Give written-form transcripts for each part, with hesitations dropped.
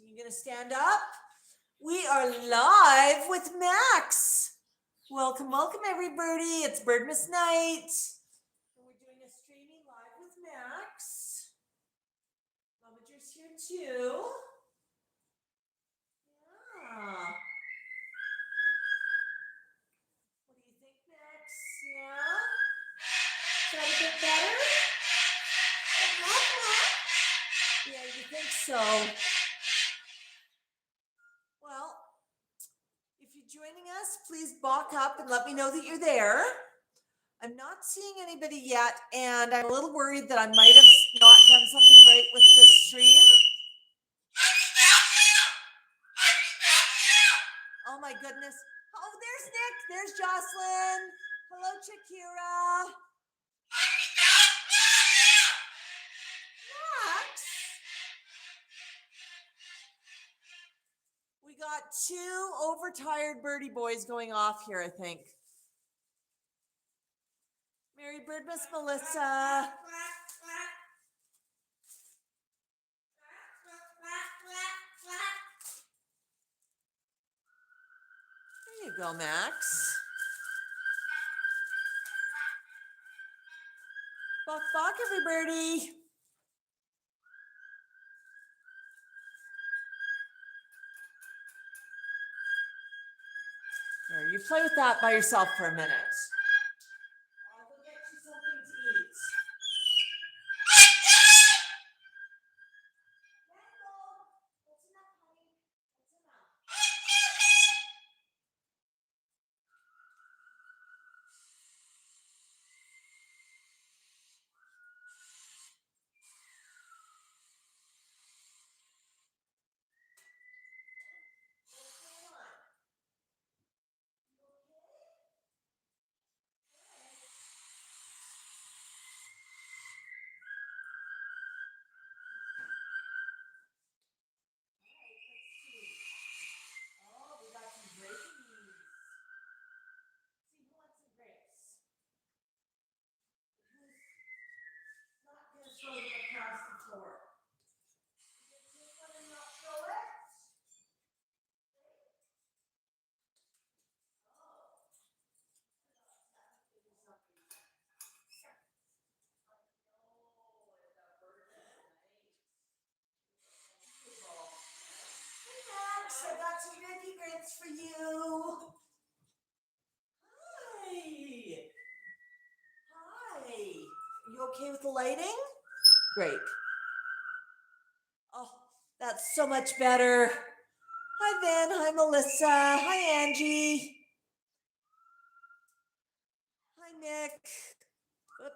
You gonna stand up? We are live with Max. Welcome, welcome everybody. It's Birdmas Night. And we're doing a streaming live with Max. Momager's here too. Yeah. What do you think, Max? Yeah? Is that a bit better? Yeah, you think so? Well, if you're joining us, please balk up and let me know that you're there. I'm not seeing anybody yet, and I'm a little worried that I might have not done something right with this stream. Oh my goodness. Oh, there's Nick. There's Jocelyn. Hello, Shakira. Max. We got two overtired birdie boys going off here, I think. Merry Birdmas, Melissa. There you go, Max. Bok Bok, everybody. Here, you play with that by yourself for a minute. I'll go get you something to eat. That's enough, honey. That's enough. What's going on? You okay? Oh, we got some grapes. See who wants some grapes. Who's not going to throw them across the floor? You can take one and not throw it. Hey Max, I got some grapey grapes for you. Hi. Hi. Are you okay with the lighting? Great. Oh, that's so much better. Hi, Vin. Hi, Melissa. Hi, Angie. Hi, Nick. Oop.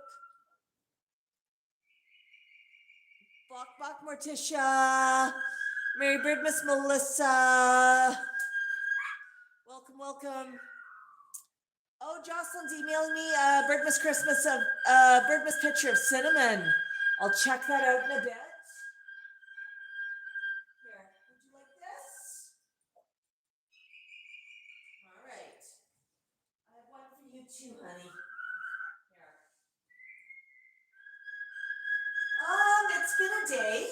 Bok Bok Morticia. Merry Birdmas Melissa. Welcome, welcome. Oh, Jocelyn's emailing me a Birdmas Christmas of Birdmas picture of cinnamon. I'll check that out in a bit. Here, would you like this? All right. I have one for you too, honey. Here. It's been a day.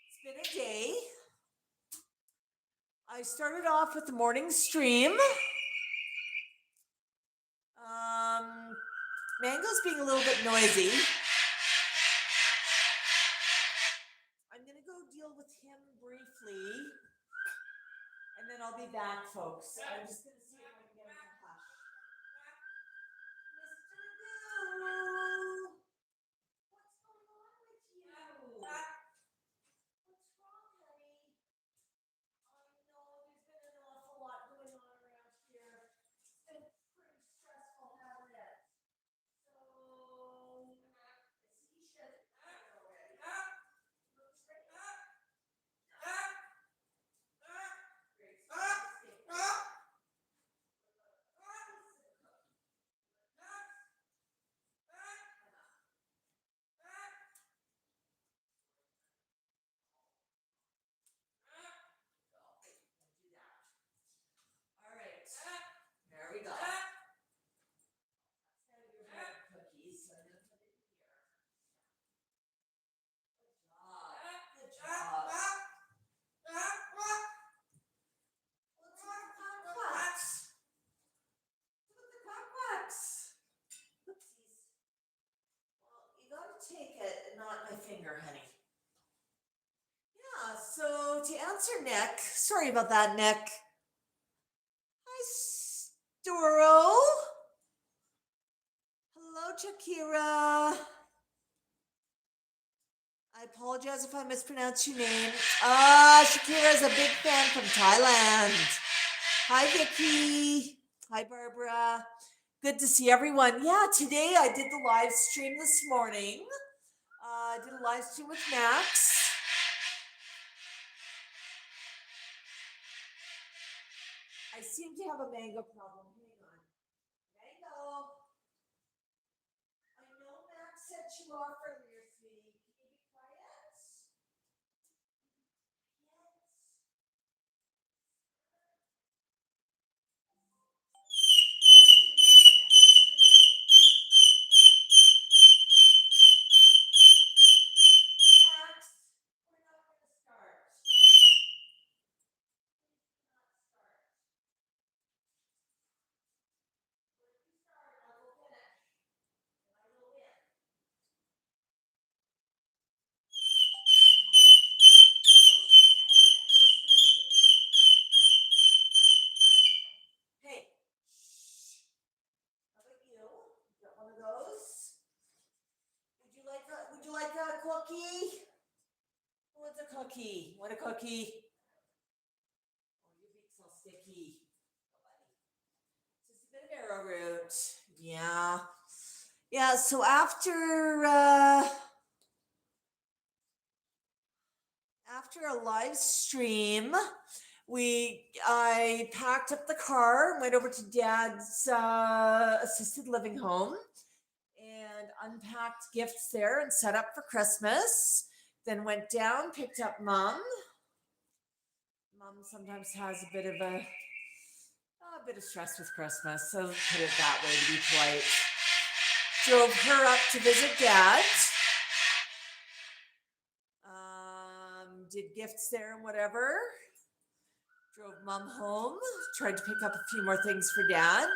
It's been a day. I started off with the morning stream. Mango's being a little bit noisy. I'm going to go deal with him briefly, and then I'll be back, folks. I'm just going to see if I can get him to hush. Mr. Boo! What's going on with you? What's wrong, honey? I know there's been an awful lot going on around here. It's been pretty stressful, hasn't it? So, he should already. Looks great. Great. So to answer Nick, sorry about that, Nick. Hi, Storo. Hello, Shakira. I apologize if I mispronounce your name. Shakira is a big fan from Thailand. Hi, Vicky. Hi, Barbara. Good to see everyone. Yeah, today I did the live stream this morning. I did a live stream with Max. I seem to have a mango problem. Hang on. Mango. I know Max set you off earlier, sweetie. Can you be quiet? Max, we're not going to start. Hey, how about you? You got one of those? Would you like a cookie? Who wants a cookie? Want a cookie? Oh, your beak's all sticky. Just a bit of arrowroot. Yeah. Yeah, so after a live stream, I packed up the car, went over to Dad's assisted living home, and unpacked gifts there and set up for Christmas. Then went down, picked up Mom. Mom sometimes has a bit of stress with Christmas, so put it that way to be polite. Drove her up to visit Dad. Did gifts there and whatever. Drove Mom home. Tried to pick up a few more things for Dad.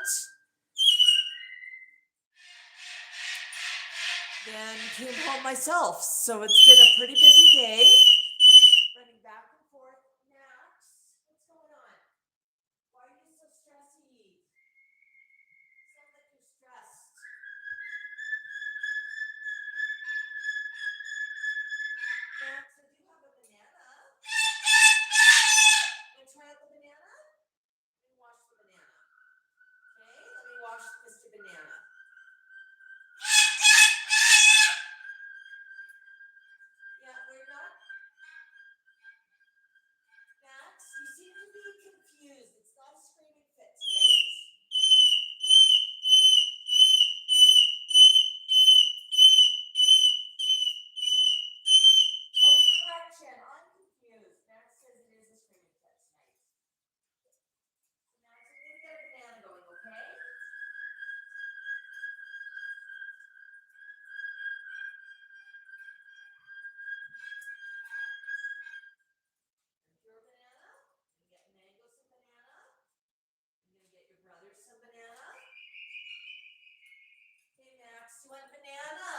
Then came home myself. So it's been a pretty busy day. Running back and forth. Max, what's going on? Why are you so stressy? Sound like you're stressed. Max, I do have a banana. Want to try out the banana? Let me wash the banana. Okay, let me wash Mr. Banana. Yeah, we're not. Max, you seem to be confused. It's not a screaming fit today. Oh, correction. I'm confused. Max says it is a screaming fit tonight. So Max, I'm going to get a banana going, okay? Your banana. I'm going to get Mango some banana. I'm going to get your brother some banana. Hey, Max, you want banana?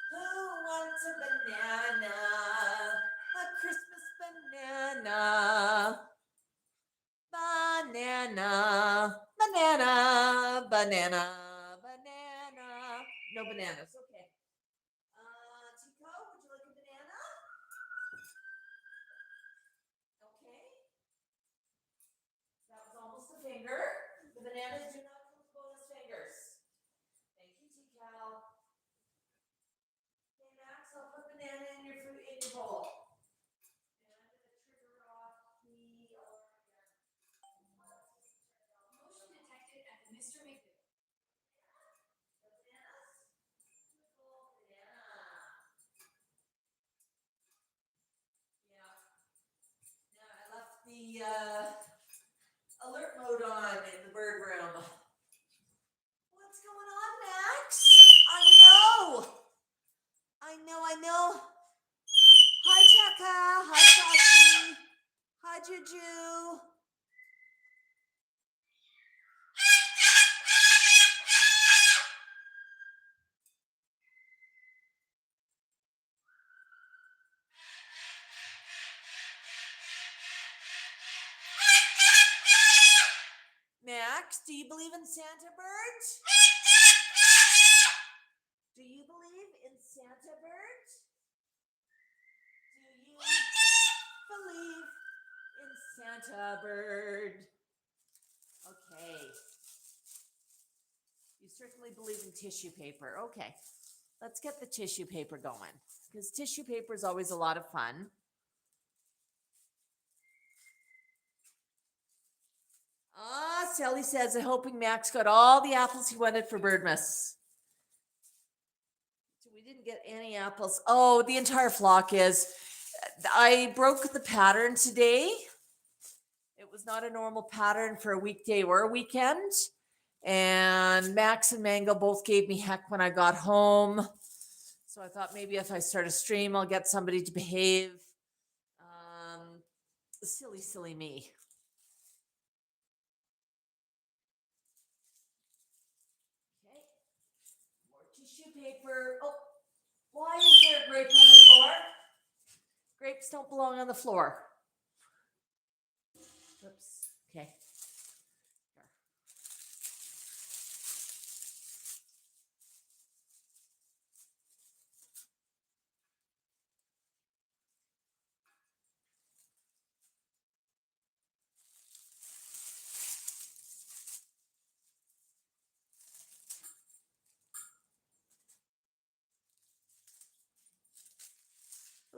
Who wants a banana? A Christmas banana. Banana. Banana. Banana. Banana. No bananas. Okay. Tico, would you like a banana? Okay. That was almost a finger. The bananas do not come with bonus fingers. Thank you, Tico. Okay, Max, I'll put banana in your food in your bowl. And I'm going to trigger off the alarm again. Motion detected at the Mr. McDo. The alert mode on in the bird room. What's going on, Max? I know. Hi, Chaka. Hi, Sassy. Hi, Juju. Max, do you believe in Santa Bird? Do you believe in Santa Bird? Do you believe in Santa Bird? Okay. You certainly believe in tissue paper. Okay. Let's get the tissue paper going because tissue paper is always a lot of fun. Sally says, I'm hoping Max got all the apples he wanted for Birdmas. So we didn't get any apples. Oh, the entire flock is. I broke the pattern today. It was not a normal pattern for a weekday or a weekend. And Max and Mango both gave me heck when I got home. So I thought maybe if I start a stream, I'll get somebody to behave. Silly me. Okay. More tissue paper. Oh, why is there a grape on the floor? Grapes don't belong on the floor. Oops. Okay. Here.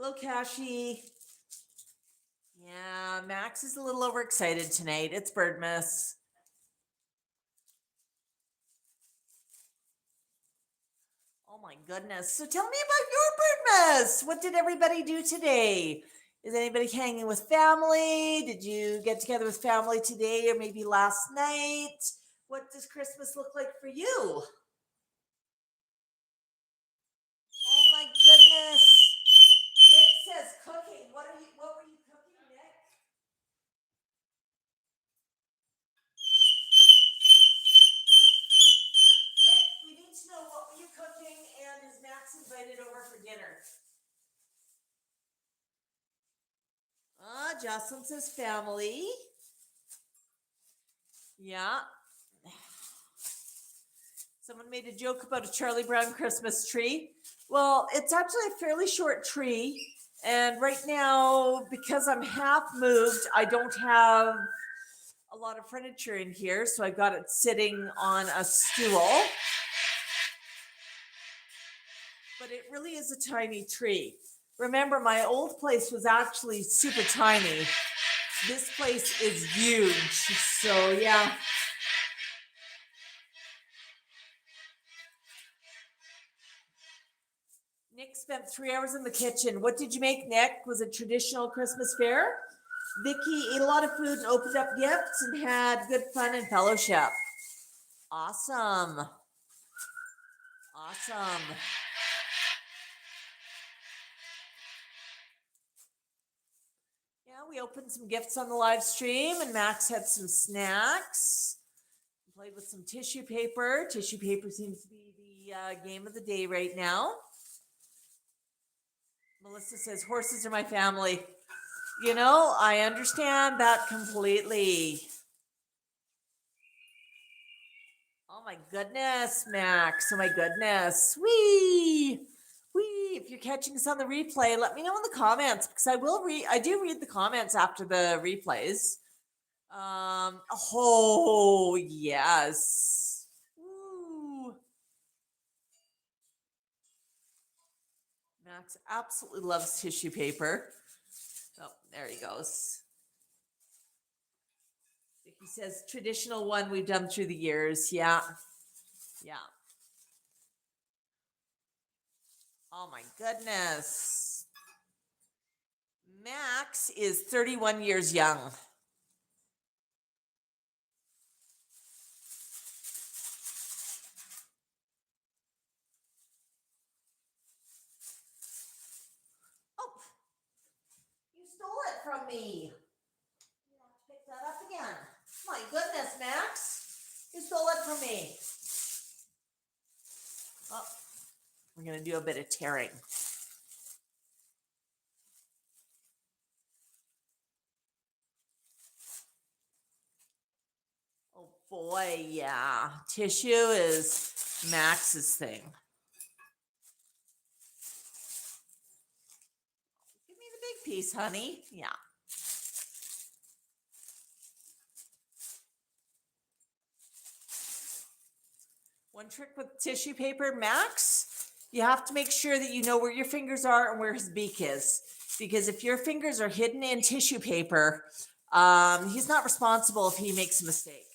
Hello, Kashi. Yeah, Max is a little overexcited tonight. It's Birdmas. Oh my goodness. So tell me about your Birdmas. What did everybody do today? Is anybody hanging with family? Did you get together with family today or maybe last night? What does Christmas look like for you? Oh my goodness. Nick says cooking. What were you cooking, Nick? Nick, we need to know what were you cooking and is Max invited over for dinner? Jocelyn says family. Yeah. Someone made a joke about a Charlie Brown Christmas tree. Well, it's actually a fairly short tree. And right now, because I'm half moved, I don't have a lot of furniture in here. So I got it sitting on a stool. But it really is a tiny tree. Remember, my old place was actually super tiny. This place is huge. So, yeah. Nick spent 3 hours in the kitchen. What did you make, Nick? Was it traditional Christmas fare? Vicky ate a lot of food and opened up gifts and had good fun and fellowship. Awesome. Awesome. Yeah, we opened some gifts on the live stream and Max had some snacks. Played with some tissue paper. Tissue paper seems to be the game of the day right now. Melissa says, horses are my family. You know, I understand that completely. Oh my goodness, Max. Oh my goodness. Wee. If you're catching us on the replay, let me know in the comments because I do read the comments after the replays. Oh yes. Woo. Max absolutely loves tissue paper. Oh, there he goes. He says traditional one we've done through the years. Yeah. Oh my goodness. Max is 31 years young. Oh, you stole it from me. You have to pick that up again. My goodness, Max. You stole it from me. Oh, we're going to do a bit of tearing. Oh, boy, yeah. Tissue is Max's thing. Give me the big piece, honey. Yeah. One trick with tissue paper, Max, you have to make sure that you know where your fingers are and where his beak is. Because if your fingers are hidden in tissue paper, he's not responsible if he makes a mistake.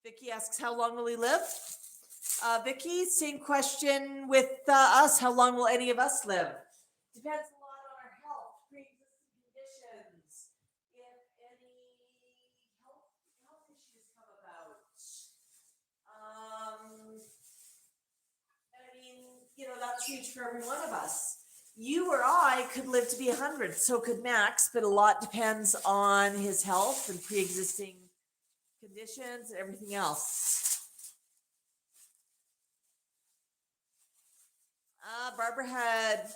Vicky asks, how long will he live? Vicky, same question with us. How long will any of us live? Depends a lot on our health, pre-existing conditions, if any health issues come about. I mean, that's huge for every one of us. You or I could live to be 100, so could Max, but a lot depends on his health and pre-existing conditions and everything else. Barbara had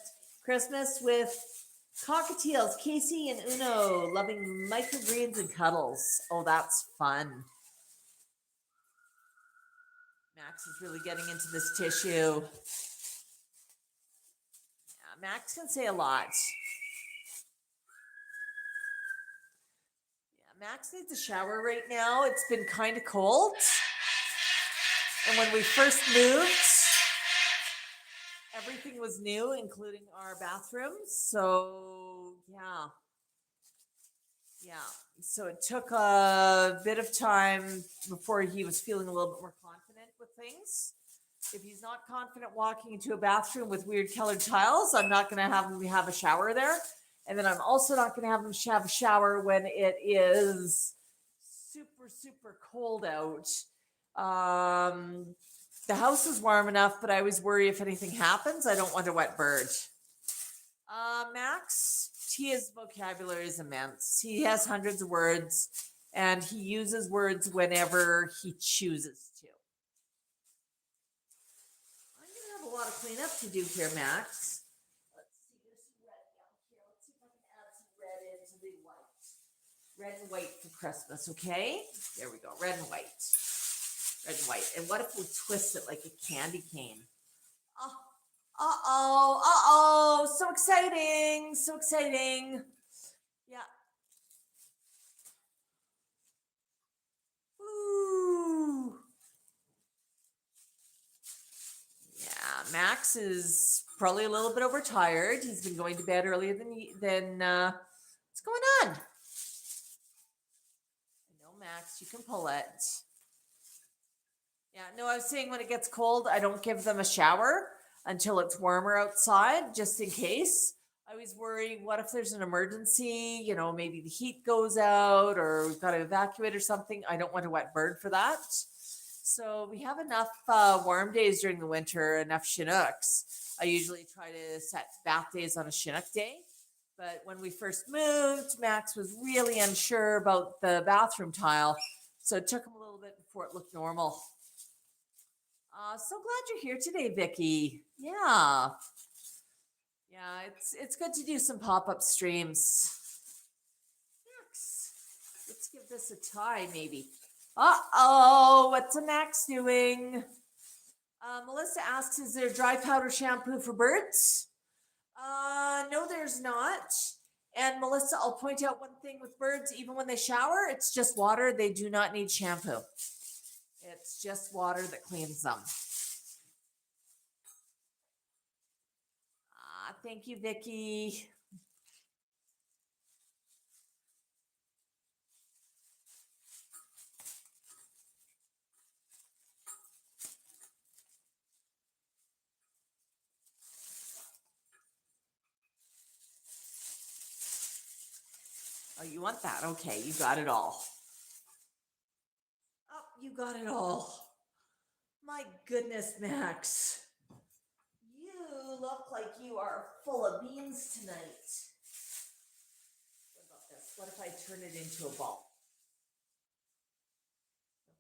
Christmas with cockatiels, Casey and Uno, loving microgreens and cuddles. Oh, that's fun. Max is really getting into this tissue. Yeah, Max can say a lot. Yeah, Max needs a shower right now. It's been kind of cold. And when we first moved, everything was new, including our bathrooms. So, yeah. So it took a bit of time before he was feeling a little bit more confident with things. If he's not confident walking into a bathroom with weird colored tiles, I'm not going to have him have a shower there. And then I'm also not going to have him have a shower when it is super, super cold out. The house is warm enough, but I always worry if anything happens, I don't want a wet bird. Max, his vocabulary is immense. He has hundreds of words, and he uses words whenever he chooses to. I'm going to have a lot of cleanup to do here, Max. Let's see, there's some red down here. Let's see if I can add some red into the white. Red and white for Christmas, okay? There we go, red and white. Red and white. And what if we twist it like a candy cane? Oh. So exciting. So exciting. Yeah. Ooh. Yeah, Max is probably a little bit overtired. He's been going to bed earlier than what's going on? I know, Max, you can pull it. Yeah, no, I was saying when it gets cold, I don't give them a shower until it's warmer outside, just in case. I always worry, what if there's an emergency? Maybe the heat goes out or we've got to evacuate or something. I don't want a wet bird for that. So we have enough warm days during the winter, enough Chinooks. I usually try to set bath days on a Chinook day. But when we first moved, Max was really unsure about the bathroom tile. So it took him a little bit before it looked normal. So glad you're here today, Vicky. Yeah, it's good to do some pop-up streams. Max, let's give this a tie, maybe. What's a Max doing? Melissa asks, is there dry powder shampoo for birds? No, there's not. And Melissa, I'll point out one thing with birds, even when they shower, it's just water. They do not need shampoo. It's just water that cleans them. Thank you, Vicky. Oh, you want that? Okay, you got it all. Oh, you got it all. My goodness, Max. You look like you are full of beans tonight. What about this? What if I turn it into a ball?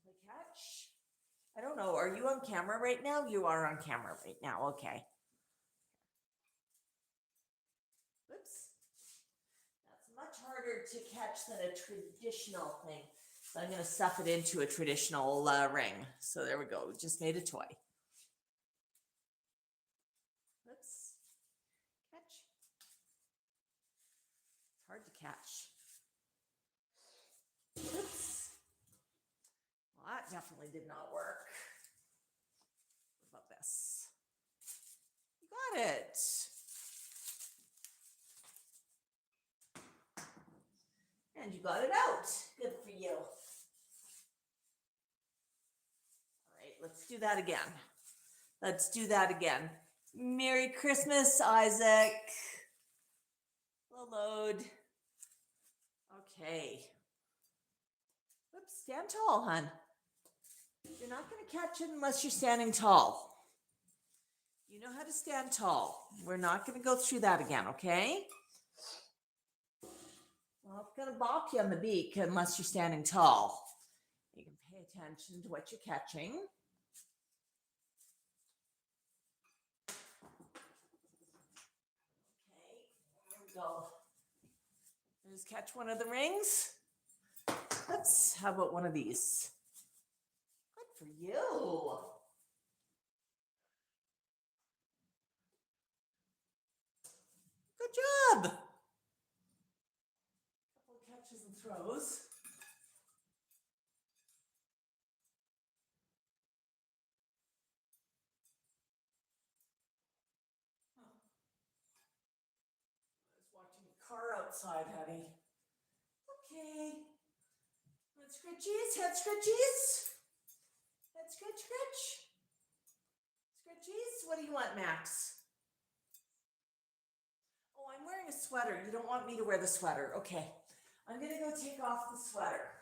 Play catch? I don't know. Are you on camera right now? You are on camera right now. Okay. Oops. That's much harder to catch than a traditional thing. So I'm going to stuff it into a traditional ring. So there we go. We just made a toy. Oops. Catch. It's hard to catch. Oops. Well, that definitely did not work. What about this? You got it. And you got it out. Good for you. All right, let's do that again. Let's do that again. Merry Christmas, Isaac. We'll load. Okay. Oops, stand tall, hon. You're not going to catch it unless you're standing tall. You know how to stand tall. We're not going to go through that again, okay? Well, I'm going to bop you on the beak unless you're standing tall. You can pay attention to what you're catching. Okay, there we go. Just catch one of the rings. Oops, how about one of these? Good for you. Good job. Couple of catches and throws. I was watching a car outside, honey. Okay. Head scratchies, head scratchies. Head scratch, scratch. Scratchies, what do you want, Max? Oh, I'm wearing a sweater. You don't want me to wear the sweater. Okay. I'm going to go take off the sweater.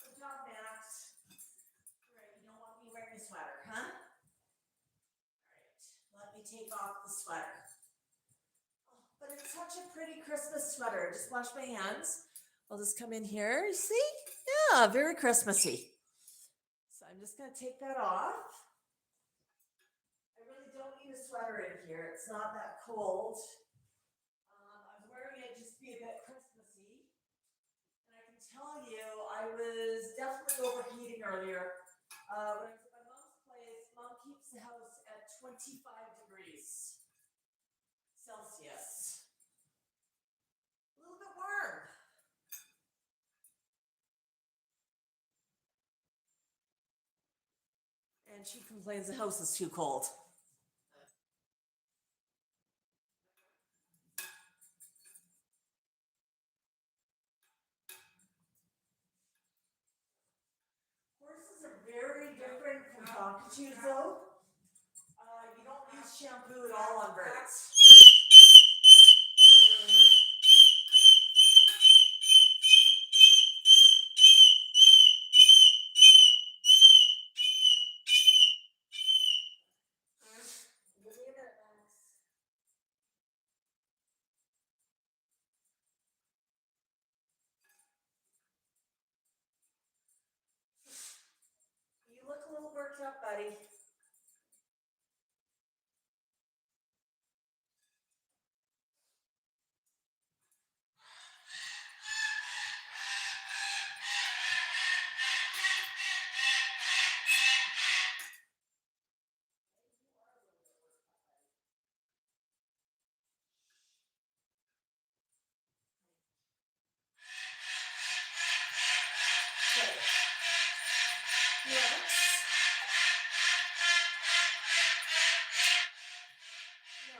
Good job, Max. All right, you don't want me wearing a sweater, huh? All right, let me take off the sweater. Oh, but it's such a pretty Christmas sweater. Just wash my hands. I'll just come in here. You see? Yeah, very Christmassy. So I'm just going to take that off. I really don't need a sweater in here. It's not that cold. I'm wearing it just to be a bit Christmassy. And I can tell you, I was definitely overheating earlier. When I was at my mom's place, mom keeps the house at 25 degrees Celsius. A little bit warm. And she complains the house is too cold. Horses are very different from cockatoos, though. You don't use shampoo at all on birds. Give me a minute, Max. You look a little worked up, buddy. Okay. Next. No.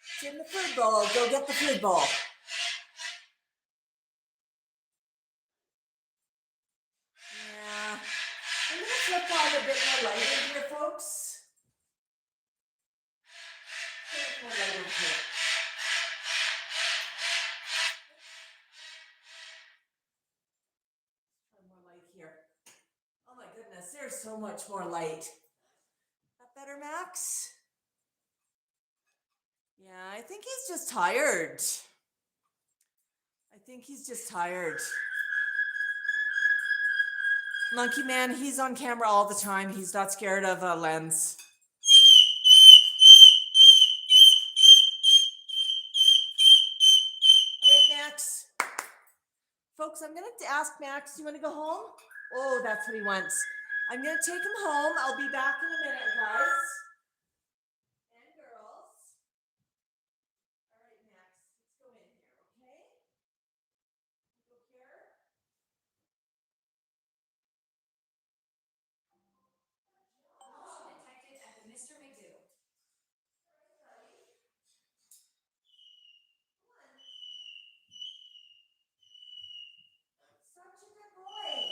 It's in the food bowl. Go get the food bowl. Yeah. I'm going to flip on a bit more light in here, folks. Flip more light in here. Try more light here. Oh my goodness, there's so much more light. Better, Max? Yeah, I think he's just tired. I think he's just tired. Monkey Man, he's on camera all the time. He's not scared of a lens. All right, Max. Folks, I'm going to ask Max, do you want to go home? Oh, that's what he wants. I'm going to take him home. I'll be back in a minute, guys. And girls. All right, Max, let's go in here, okay? Go here. Motion detected at the Mr. McDo. Such a good boy.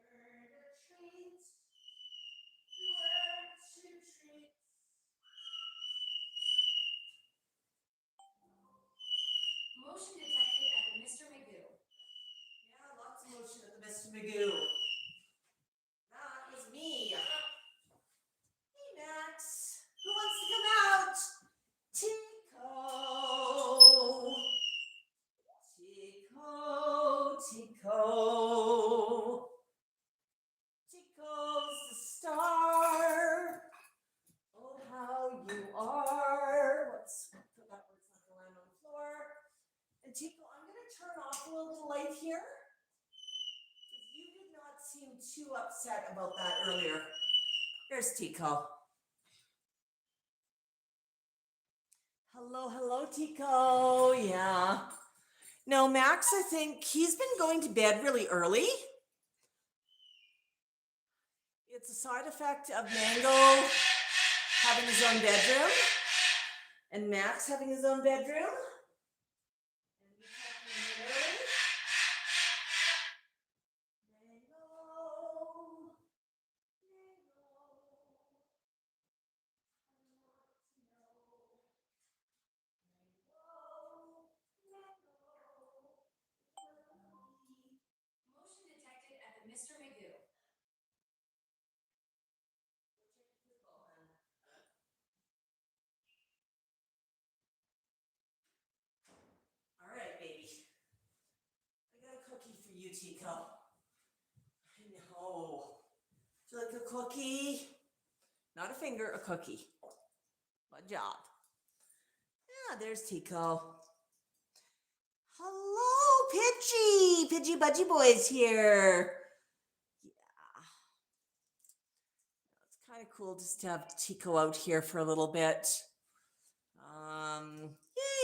Learned a treat. Learned two treats. Motion detected at the Mr. McDo. Yeah, lots of motion at the Mr. Magoo. That was me. Hey, Max. Who wants to come out? Tico. Tico. Tico. Tico's the star. Oh, how you are. Let's put that where it's not going to land on the floor. And Tico, I'm going to turn off a little light here. Because you did not seem too upset about that earlier. There's Tico. Hello, hello, Tico. Yeah. No, Max, I think he's been going to bed really early. It's a side effect of Mango having his own bedroom and Max having his own bedroom. And we tucked him in early. Mango. Motion detected at the Mr. McDo. All right, baby. I got a cookie for you, Tico. I know. Do you like a cookie? Not a finger, a cookie. Good job. Yeah, there's Tico. Hello, Pidgey. Pidgey Budgie Boy's here. Yeah. It's kind of cool just to have Tico out here for a little bit.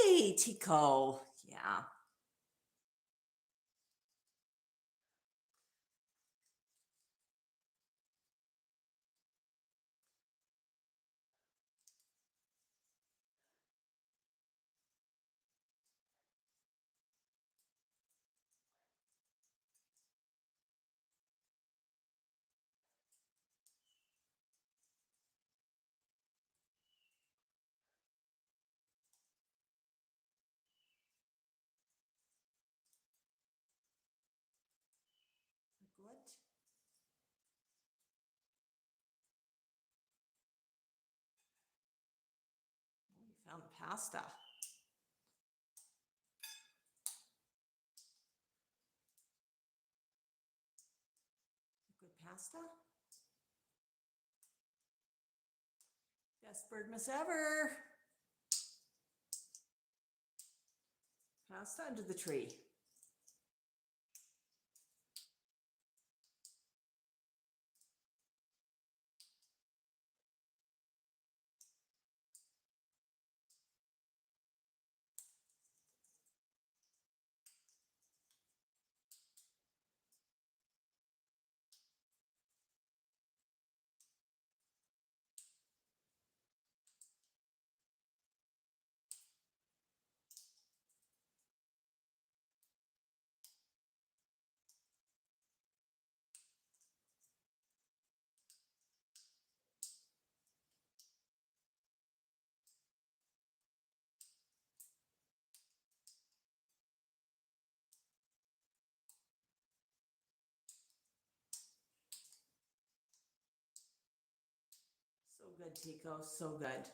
Yay, Tico. Yeah. Good. Oh, you found pasta. Good pasta. Best birdmas ever. Pasta under the tree. good, Tico. So good.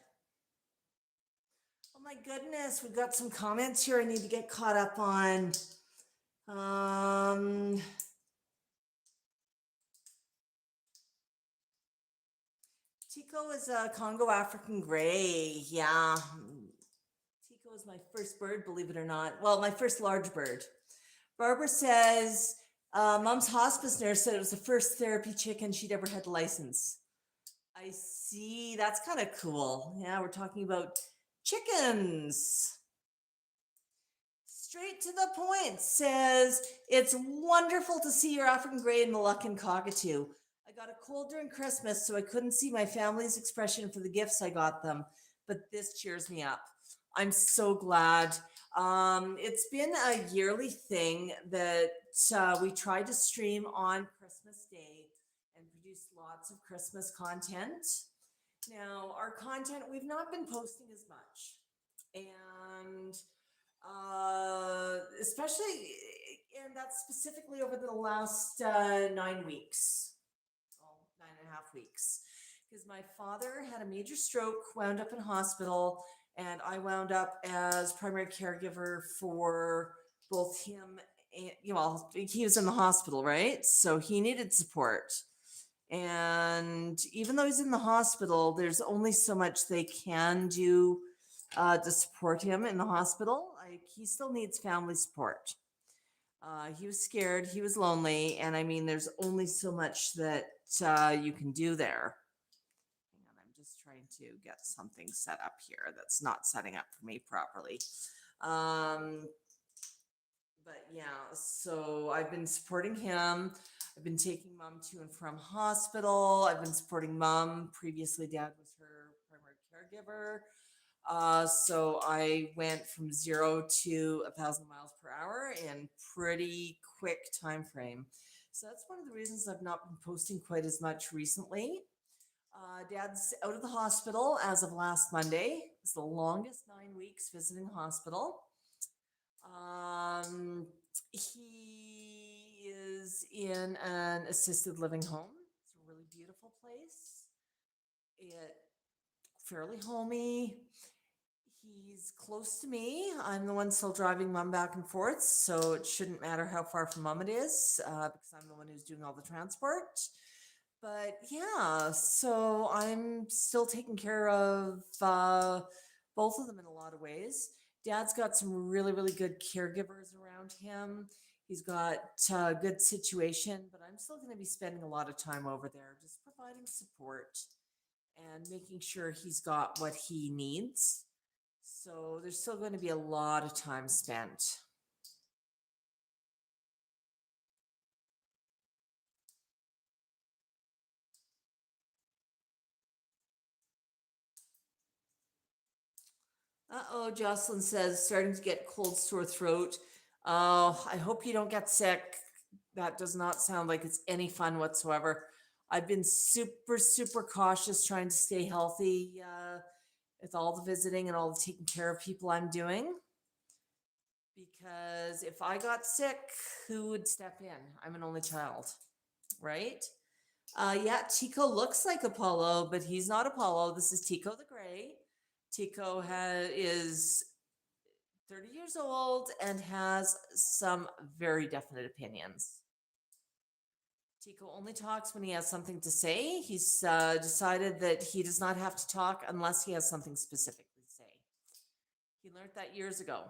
Oh my goodness, we've got some comments here I need to get caught up on. Tico is a Congo African gray. Yeah. Tico is my first bird, believe it or not. Well, my first large bird. Barbara says, Mom's hospice nurse said it was the first therapy chicken she'd ever had license. I see. That's kind of cool. Yeah, we're talking about chickens. Straight to the point says, it's wonderful to see your African gray and Moluccan cockatoo. I got a cold during Christmas, so I couldn't see my family's expression for the gifts I got them, but this cheers me up. I'm so glad. It's been a yearly thing that we tried to stream on Christmas Day and produce lots of Christmas content. Now, our content, we've not been posting as much. And especially, and that's specifically over the last 9 weeks, well, 9.5 weeks, because my father had a major stroke, wound up in hospital, and I wound up as primary caregiver for both him and, he was in the hospital, right? So he needed support. And even though he's in the hospital, there's only so much they can do to support him in the hospital. Like, he still needs family support. He was scared, he was lonely, and I mean, there's only so much that you can do there. Hang on, I'm just trying to get something set up here that's not setting up for me properly. But yeah, so I've been supporting him. I've been taking Mom to and from hospital. I've been supporting Mom. Previously, Dad was her primary caregiver. So I went from 0 to 1,000 miles per hour in pretty quick time frame. So that's one of the reasons I've not been posting quite as much recently. Dad's out of the hospital as of last Monday. It's the longest 9 weeks visiting the hospital. He is in an assisted living home. It's a really beautiful place. It's fairly homey. He's close to me. I'm the one still driving Mom back and forth, so it shouldn't matter how far from Mom it is, because I'm the one who's doing all the transport. But yeah, so I'm still taking care of both of them in a lot of ways. Dad's got some really, really good caregivers around him. He's got a good situation, but I'm still going to be spending a lot of time over there, just providing support and making sure he's got what he needs. So there's still going to be a lot of time spent. Uh-oh, Jocelyn says, starting to get cold, sore throat. Oh, I hope you don't get sick. That does not sound like it's any fun whatsoever. I've been super, super cautious trying to stay healthy with all the visiting and all the taking care of people I'm doing. Because if I got sick, who would step in? I'm an only child, right? Yeah, Tico looks like Apollo, but he's not Apollo. This is Tico the Gray. Tico is 30 years old and has some very definite opinions. Tico only talks when he has something to say. He's decided that he does not have to talk unless he has something specific to say. He learned that years ago.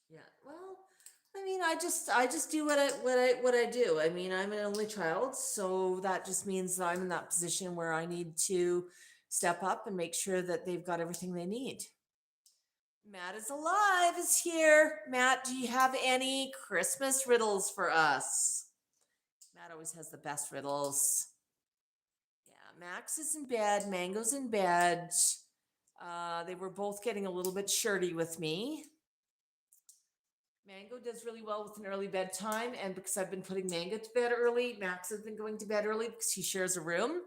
Yeah, well, I mean, I just do what I do. I mean, I'm an only child, so that just means that I'm in that position where I need to step up and make sure that they've got everything they need. Matt is alive, is here. Matt, do you have any Christmas riddles for us? Matt always has the best riddles. Yeah, Max is in bed, Mango's in bed. They were both getting a little bit shirty with me. Mango does really well with an early bedtime, and because I've been putting Mango to bed early, Max has been going to bed early because he shares a room.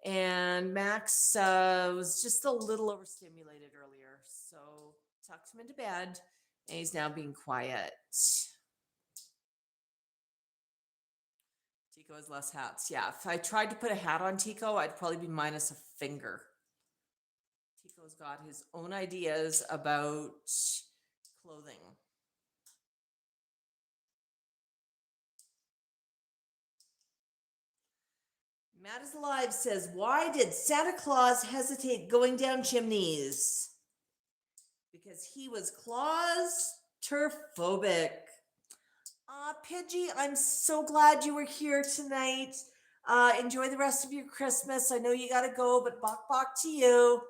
And Max was just a little overstimulated earlier, so tucked him into bed. And he's now being quiet. Tico has less hats. Yeah, if I tried to put a hat on Tico, I'd probably be minus a finger. Tico's got his own ideas about clothing. Matt is Alive says, why did Santa Claus hesitate going down chimneys? Because he was claustrophobic. Pidgey, I'm so glad you were here tonight. Enjoy the rest of your Christmas. I know you got to go, but bok bok to you.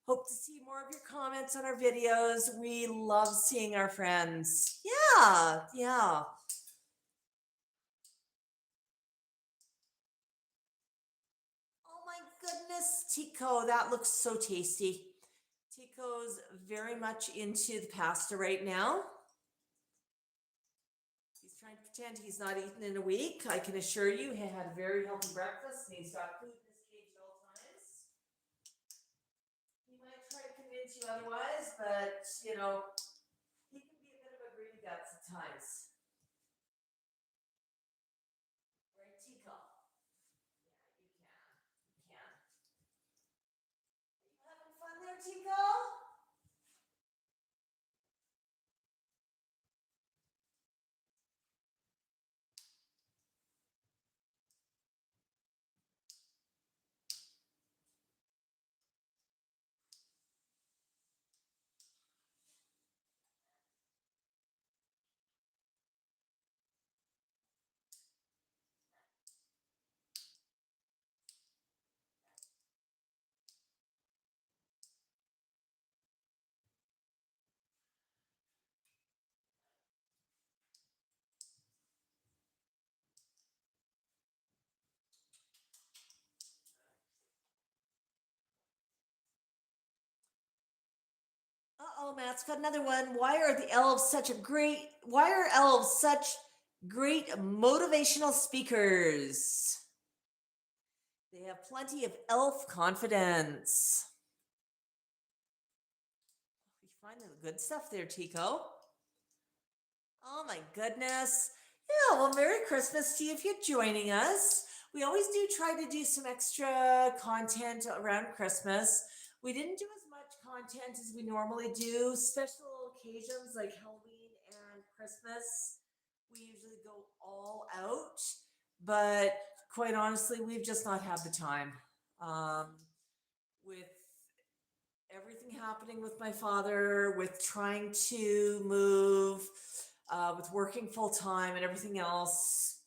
Hope to see more of your comments on our videos. We love seeing our friends. Yeah, yeah. Oh my goodness, Tico, that looks so tasty. Tico's very much into the pasta right now. He's trying to pretend he's not eaten in a week. I can assure you he had a very healthy breakfast and he's got food in his cage at all times. He might try to convince you otherwise, but you know, he can be a bit of a greedy guts at times. Right, Tico? Yeah, you can. You can. Are you having fun there, Tico? Uh-oh, Matt's got another one. Why are elves such great motivational speakers? They have plenty of elf confidence. You finding the good stuff there, Tico? Oh my goodness. Yeah, well, Merry Christmas to you if you're joining us. We always do try to do some extra content around Christmas. We didn't do as much content as we normally do. Special occasions like Halloween and Christmas, we usually go all out. But quite honestly, we've just not had the time. With everything happening with my father, with trying to move, with working full time and everything else,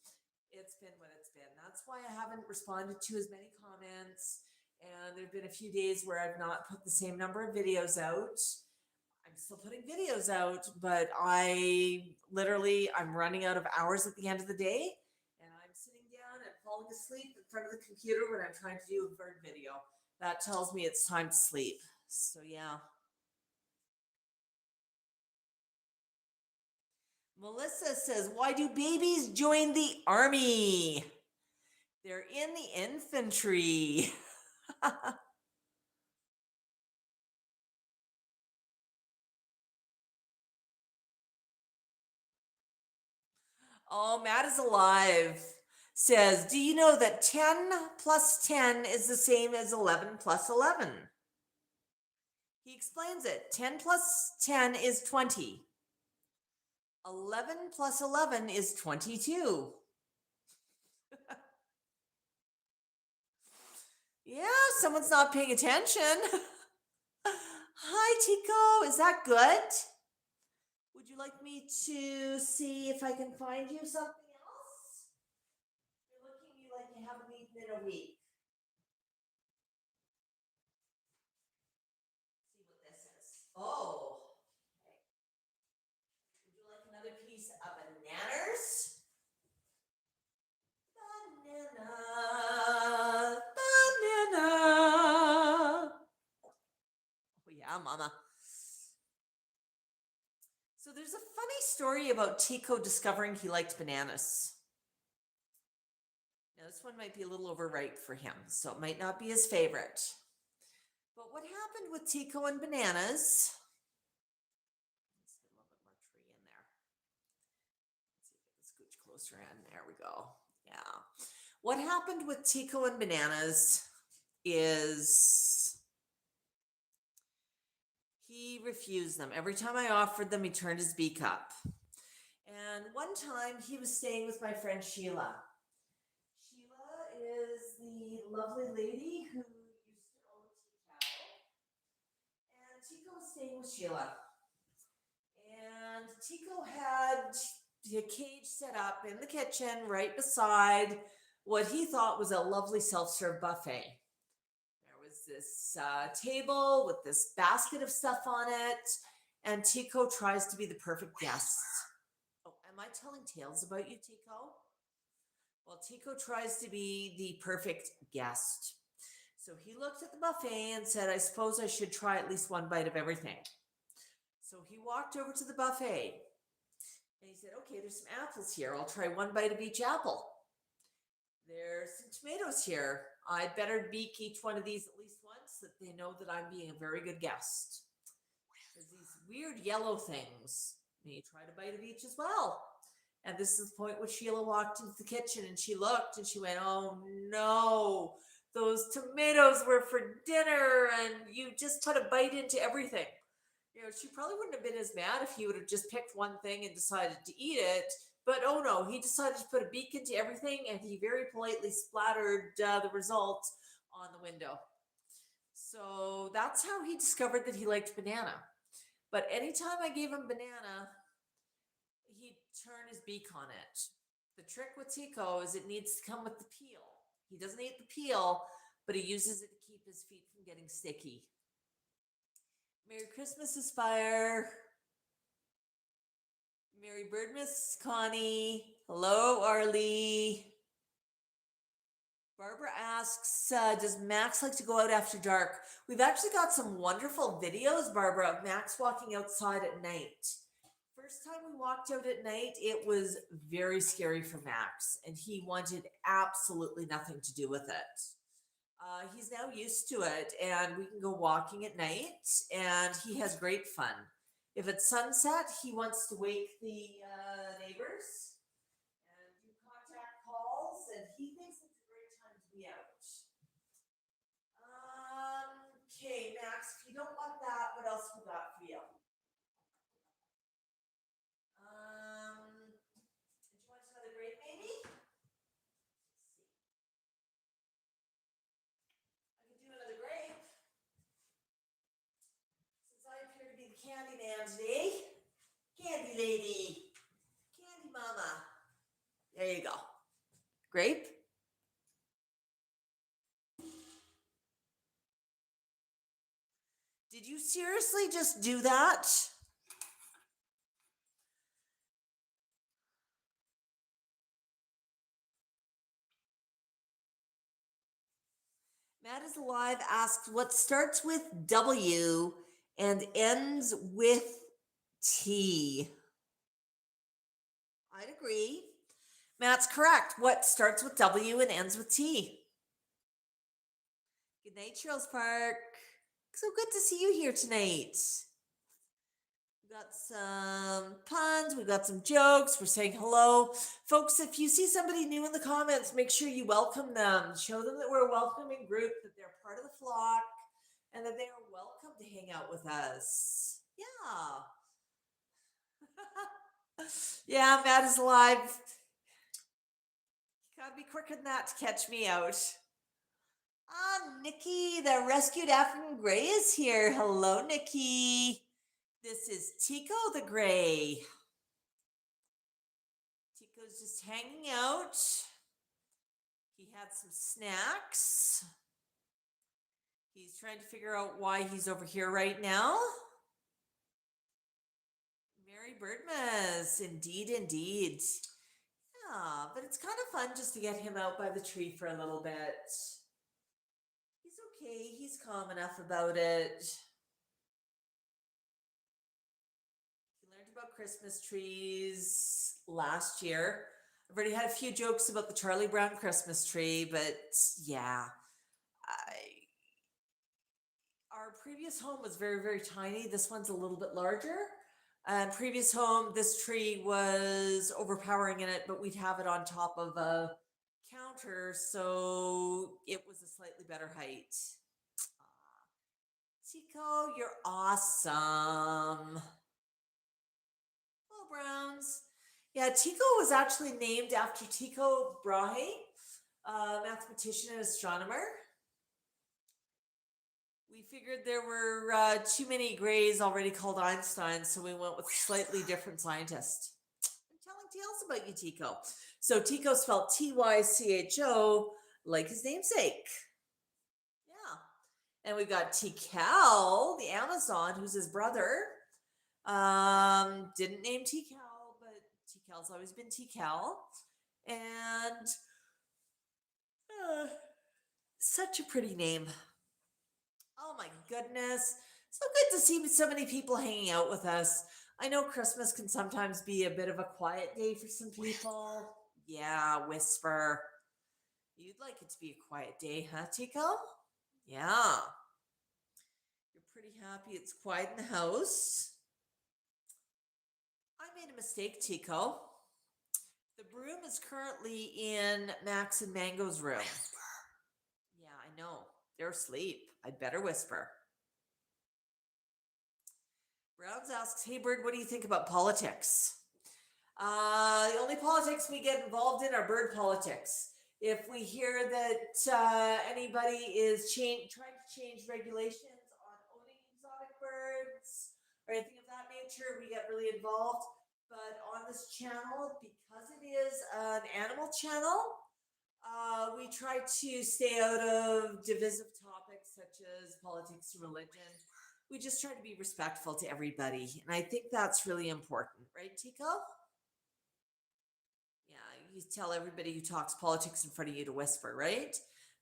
it's been what it's been. That's why I haven't responded to as many comments. And there have been a few days where I've not put the same number of videos out. I'm still putting videos out, but I'm running out of hours at the end of the day. And I'm sitting down and falling asleep in front of the computer when I'm trying to do a bird video. That tells me it's time to sleep. So, yeah. Melissa says, why do babies join the army? They're in the infantry. Oh, Matt is alive. Says, do you know that 10 plus 10 is the same as 11 plus 11? He explains it. 10 plus 10 is 20. 11 plus 11 is 22. Yeah, someone's not paying attention. Hi, Tico. Is that good? Would you like me to see if I can find you something else? You're looking at me like you haven't eaten in a week. See what this is. Oh. Okay. Would you like another piece of bananas? Banana. Oh yeah, mama. So there's a funny story about Tico discovering he liked bananas. Now this one might be a little overripe for him, so it might not be his favorite. But what happened with Tico and bananas? Let's get a little bit closer in. There we go. Yeah. What happened with Tico and Bananas is he refused them. Every time I offered them, he turned his beak up. And one time he was staying with my friend Sheila. Sheila is the lovely lady who used to own Tico. And Tico was staying with Sheila. And Tico had the cage set up in the kitchen right beside what he thought was a lovely self-serve buffet. There was this table with this basket of stuff on it, and Tico tries to be the perfect guest. Oh, am I telling tales about you, Tico? Well, Tico tries to be the perfect guest. So he looked at the buffet and said, I suppose I should try at least one bite of everything. So he walked over to the buffet and he said, okay, there's some apples here. I'll try one bite of each apple. There's some tomatoes here. I'd better beak each one of these at least once so that they know that I'm being a very good guest. There's these weird yellow things. And he tried a bite of each as well. And this is the point where Sheila walked into the kitchen and she looked and she went, oh no, those tomatoes were for dinner and you just put a bite into everything. You know, she probably wouldn't have been as mad if he would have just picked one thing and decided to eat it. But oh no, he decided to put a beak into everything and he very politely splattered the results on the window. So that's how he discovered that he liked banana. But anytime I gave him banana, he'd turn his beak on it. The trick with Tico is it needs to come with the peel. He doesn't eat the peel, but he uses it to keep his feet from getting sticky. Merry Christmas, Aspire. Merry Birdmas, Connie. Hello, Arlie. Barbara asks, does Max like to go out after dark? We've actually got some wonderful videos, Barbara, of Max walking outside at night. First time we walked out at night, it was very scary for Max, and he wanted absolutely nothing to do with it. He's now used to it, and we can go walking at night, and he has great fun. If it's sunset, he wants to wake the neighbors and do contact calls, and he thinks it's a great time to be out. Okay, Max, if you don't want that, what else we got for you? Did you want another grape, maybe? I could do another grape. Since I appear to be the candy man today. Candy lady. Candy mama. There you go. Grape. Did you seriously just do that? Matt is Alive asks, what starts with W and ends with T? I'd agree. Matt's correct. What starts with W and ends with T? Good night, Charles Park. So good to see you here tonight. We've got some puns, we've got some jokes, we're saying hello. Folks, if you see somebody new in the comments, make sure you welcome them. Show them that we're a welcoming group, that they're part of the flock, and that they are welcome to hang out with us. Yeah. Yeah, Matt is alive. You gotta be quicker than that to catch me out. Nikki, the rescued African Gray is here. Hello, Nikki. This is Tico the Gray. Tico's just hanging out. He had some snacks. He's trying to figure out why he's over here right now. Merry Birdmas, indeed, indeed. Yeah, but it's kind of fun just to get him out by the tree for a little bit. He's okay, he's calm enough about it. About Christmas trees last year. I've already had a few jokes about the Charlie Brown Christmas tree, but yeah, our previous home was very, very tiny. This one's a little bit larger. And previous home, this tree was overpowering in it, but we'd have it on top of a counter, so it was a slightly better height. Tico, you're awesome. Hello, Browns. Yeah, Tycho was actually named after Tycho Brahe, mathematician and astronomer. We figured there were too many Greys already called Einstein, so we went with a slightly different scientist. I'm telling tales about you, Tycho. So Tycho spelled Tycho, like his namesake. Yeah. And we've got Tikal, the Amazon, who's his brother. Didn't name Tikal, but Tikal's always been Tikal. And such a pretty name. Oh my goodness. So good to see so many people hanging out with us. I know Christmas can sometimes be a bit of a quiet day for some people. Yeah, whisper. You'd like it to be a quiet day, huh, Tico? Yeah. You're pretty happy it's quiet in the house. I made a mistake, Tico. The broom is currently in Max and Mango's room. Yeah, I know. They're asleep. I'd better whisper. Browns asks, hey, Bird, what do you think about politics? The only politics we get involved in are bird politics. If we hear that anybody is trying to change regulations on owning exotic birds or anything of that nature, we get really involved. But on this channel, because it is an animal channel, we try to stay out of divisive topics such as politics and religion. We just try to be respectful to everybody. And I think that's really important, right, Tico? Yeah, you tell everybody who talks politics in front of you to whisper, right?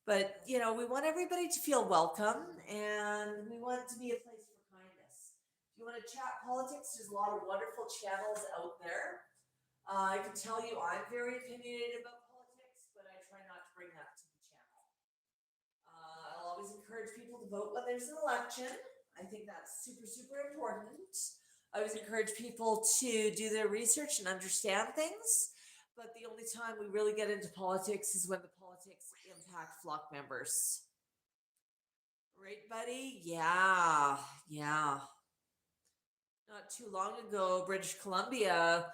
But, you know, we want everybody to feel welcome and we want it to be a place for kindness. If you want to chat politics, there's a lot of wonderful channels out there. I can tell you I'm very opinionated about politics, but I try not to bring that to the channel. I'll always encourage people to vote when there's an election. I think that's super, super important. I always encourage people to do their research and understand things. But the only time we really get into politics is when the politics impact flock members. Right, buddy? Yeah, yeah. Not too long ago, British Columbia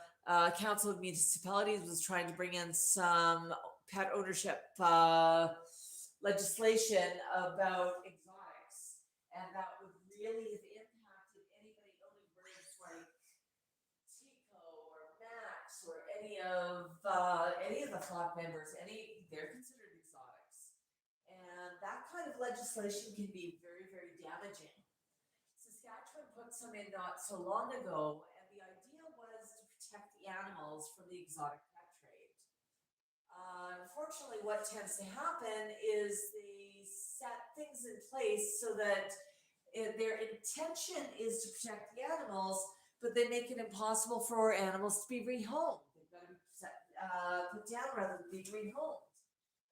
Council of Municipalities was trying to bring in some pet ownership legislation about exotics, and that would really have impacted anybody owning birds like Tico or Max or any of the flock members. They're considered exotics, and that kind of legislation can be very, very damaging. Saskatchewan put some in not so long ago, and the idea was to protect the animals from the exotic pet trade. Unfortunately, what tends to happen is they set things in place so that their intention is to protect the animals, but they make it impossible for animals to be rehomed. They've got to be put down rather than being rehomed,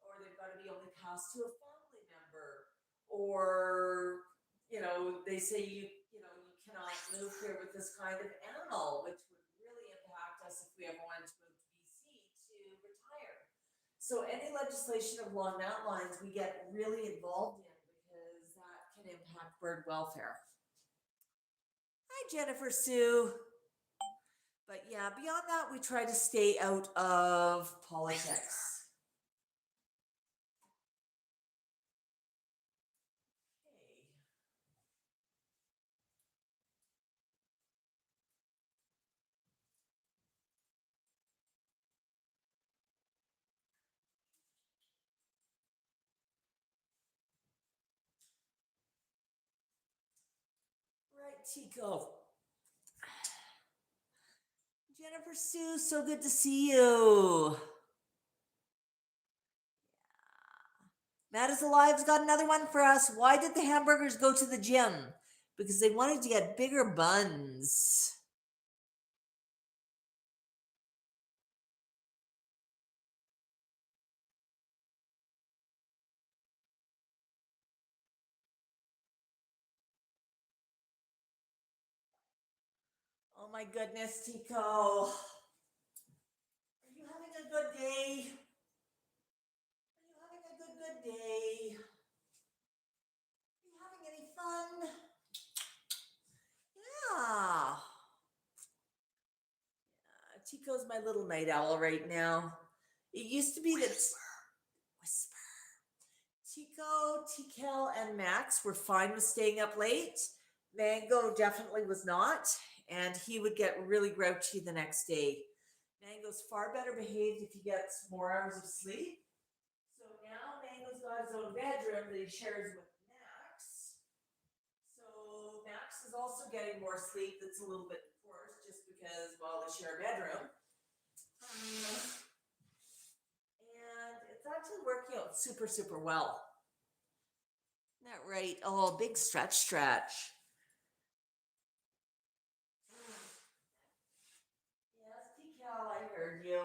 or they've got to be only passed to a family member, or they say you cannot live here with this kind of animal, which would really impact us if we ever wanted to move to BC to retire. So any legislation along that lines we get really involved in because that can impact bird welfare. Hi, Jennifer Sue. But yeah, beyond that, we try to stay out of politics. Right, Tico. Jennifer Sue, so good to see you. Matt is Alive's got another one for us. Why did the hamburgers go to the gym? Because they wanted to get bigger buns. Oh my my goodness, Tico. Are you having a good day? Are you having a good day? Are you having any fun? Yeah. Tico's my little night owl right now. It used to be that whisper. Tico, Tikel, and Max were fine with staying up late. Mango definitely was not, and he would get really grouchy the next day. Mango's far better behaved if he gets more hours of sleep. So now Mango's got his own bedroom that he shares with Max. So Max is also getting more sleep. That's a little bit forced just because, well, they share a bedroom. And it's actually working out super, super well. Isn't that right? Oh, big stretch. Yes, Tical, I heard you.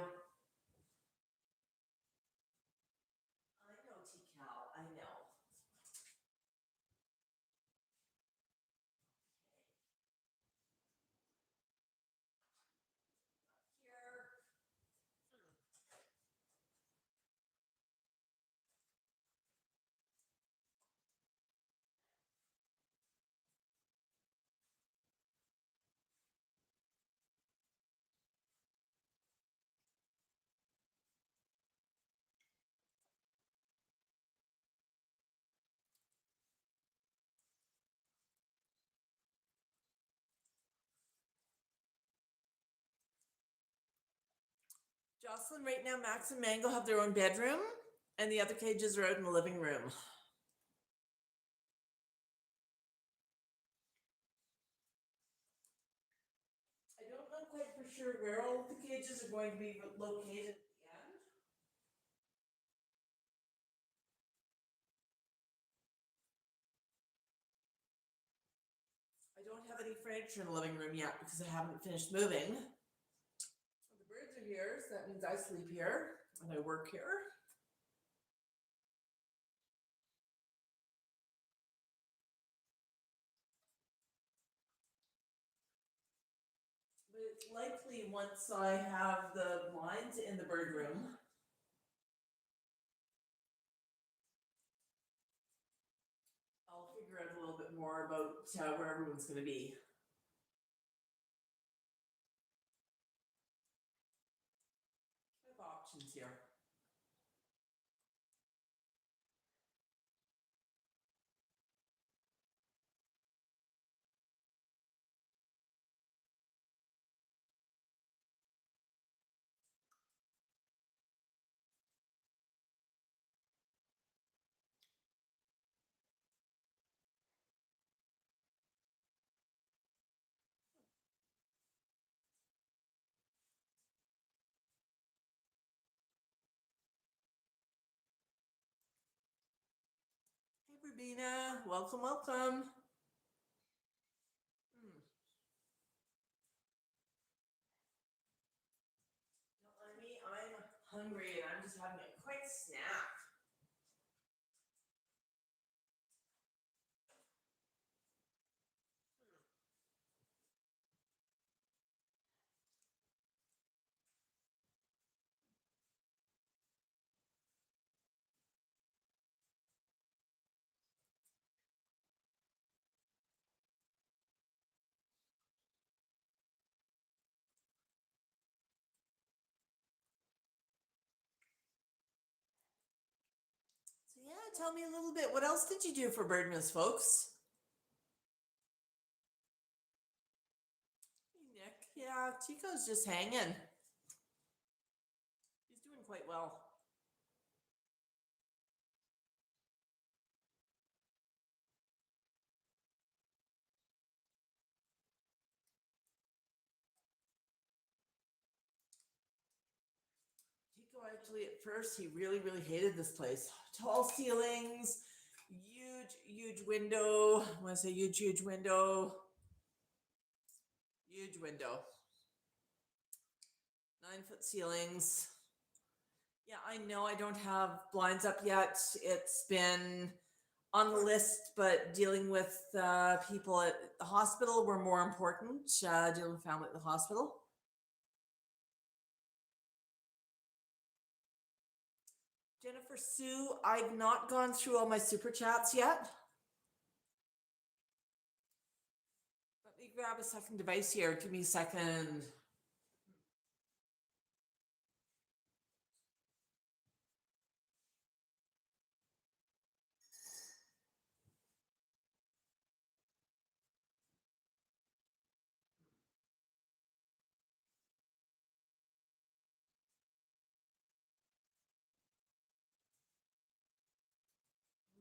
I know, Tical, I know. Here. Jocelyn, right now, Max and Mango have their own bedroom, and the other cages are out in the living room. I don't know quite for sure where all of the cages are going to be located at the end. I don't have any furniture in the living room yet because I haven't finished moving. The birds are here, so that means I sleep here and I work here. But it's likely once I have the blinds in the bird room, I'll figure out a little bit more about where everyone's going to be. I have options here. Hey, Rubina, welcome. Don't mind me, I'm hungry and I'm just having a quick snack. So yeah, tell me a little bit. What else did you do for Birdmas, folks? Hey, Nick. Yeah, Chico's just hanging. He's doing quite well. Chico actually at first he really hated this place. Tall ceilings, huge window. When I say huge window, huge window. 9-foot ceilings. Yeah, I know I don't have blinds up yet. It's been on the list, but dealing with people at the hospital were more important. Dealing with family at the hospital. Jennifer Sue, I've not gone through all my super chats yet. Let me grab a second device here. Give me a second.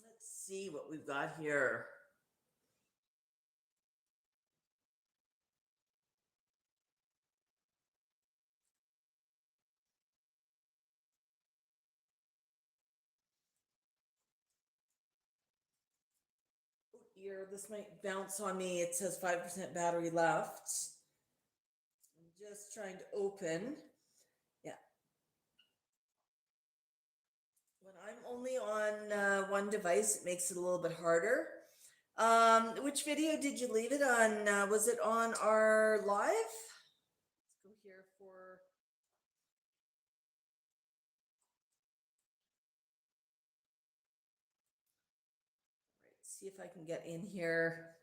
Let's see what we've got here. Here, this might bounce on me. It says 5% battery left. I'm just trying to open. Yeah. When I'm only on one device, it makes it a little bit harder. Which video did you leave it on? Was it on our live? Let's go here for. Right, see if I can get in here.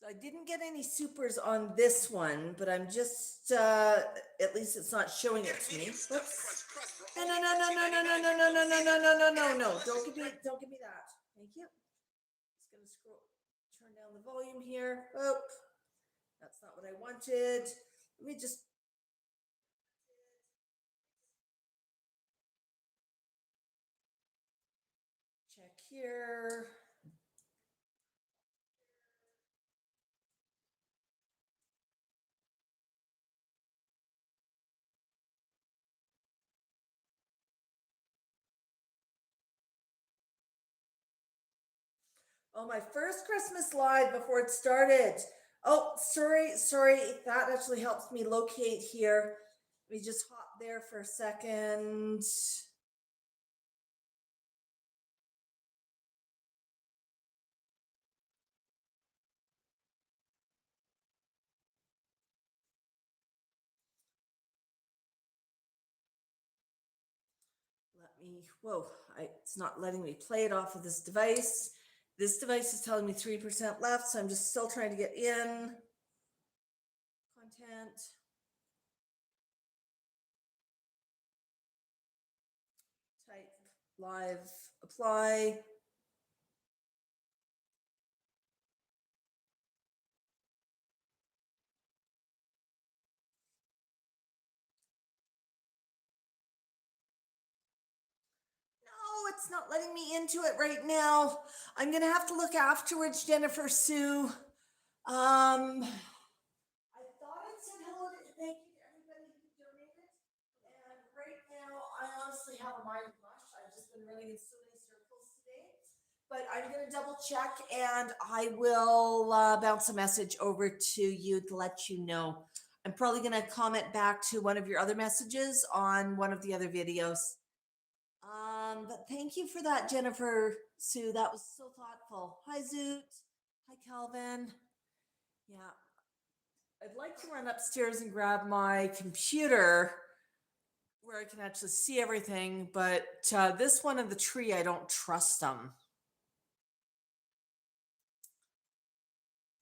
So I didn't get any supers on this one, but I'm just at least it's not showing it to me. Whoops. No. Don't give me that. Thank you. Just gonna turn down the volume here. Oh, that's not what I wanted. Let me just. Check here. Oh, my first Christmas live before it started. Oh, sorry. That actually helps me locate here. Let me just hop there for a second. It's not letting me play it off of this device. This device is telling me 3% left, so I'm just still trying to get in. Content. Type live, apply. No, it's not letting me into it right now. I'm gonna have to look afterwards, Jennifer Sue. I thought it said hello to thank you to everybody who donated. And right now, I honestly have a mind mush. I've just been running in so many circles today. But I'm going to double check and I will bounce a message over to you to let you know. I'm probably going to comment back to one of your other messages on one of the other videos. But thank you for that, Jennifer Sue. That was so thoughtful. Hi, Zoot. Hi, Calvin. Yeah. I'd like to run upstairs and grab my computer where I can actually see everything, but this one in the tree, I don't trust them.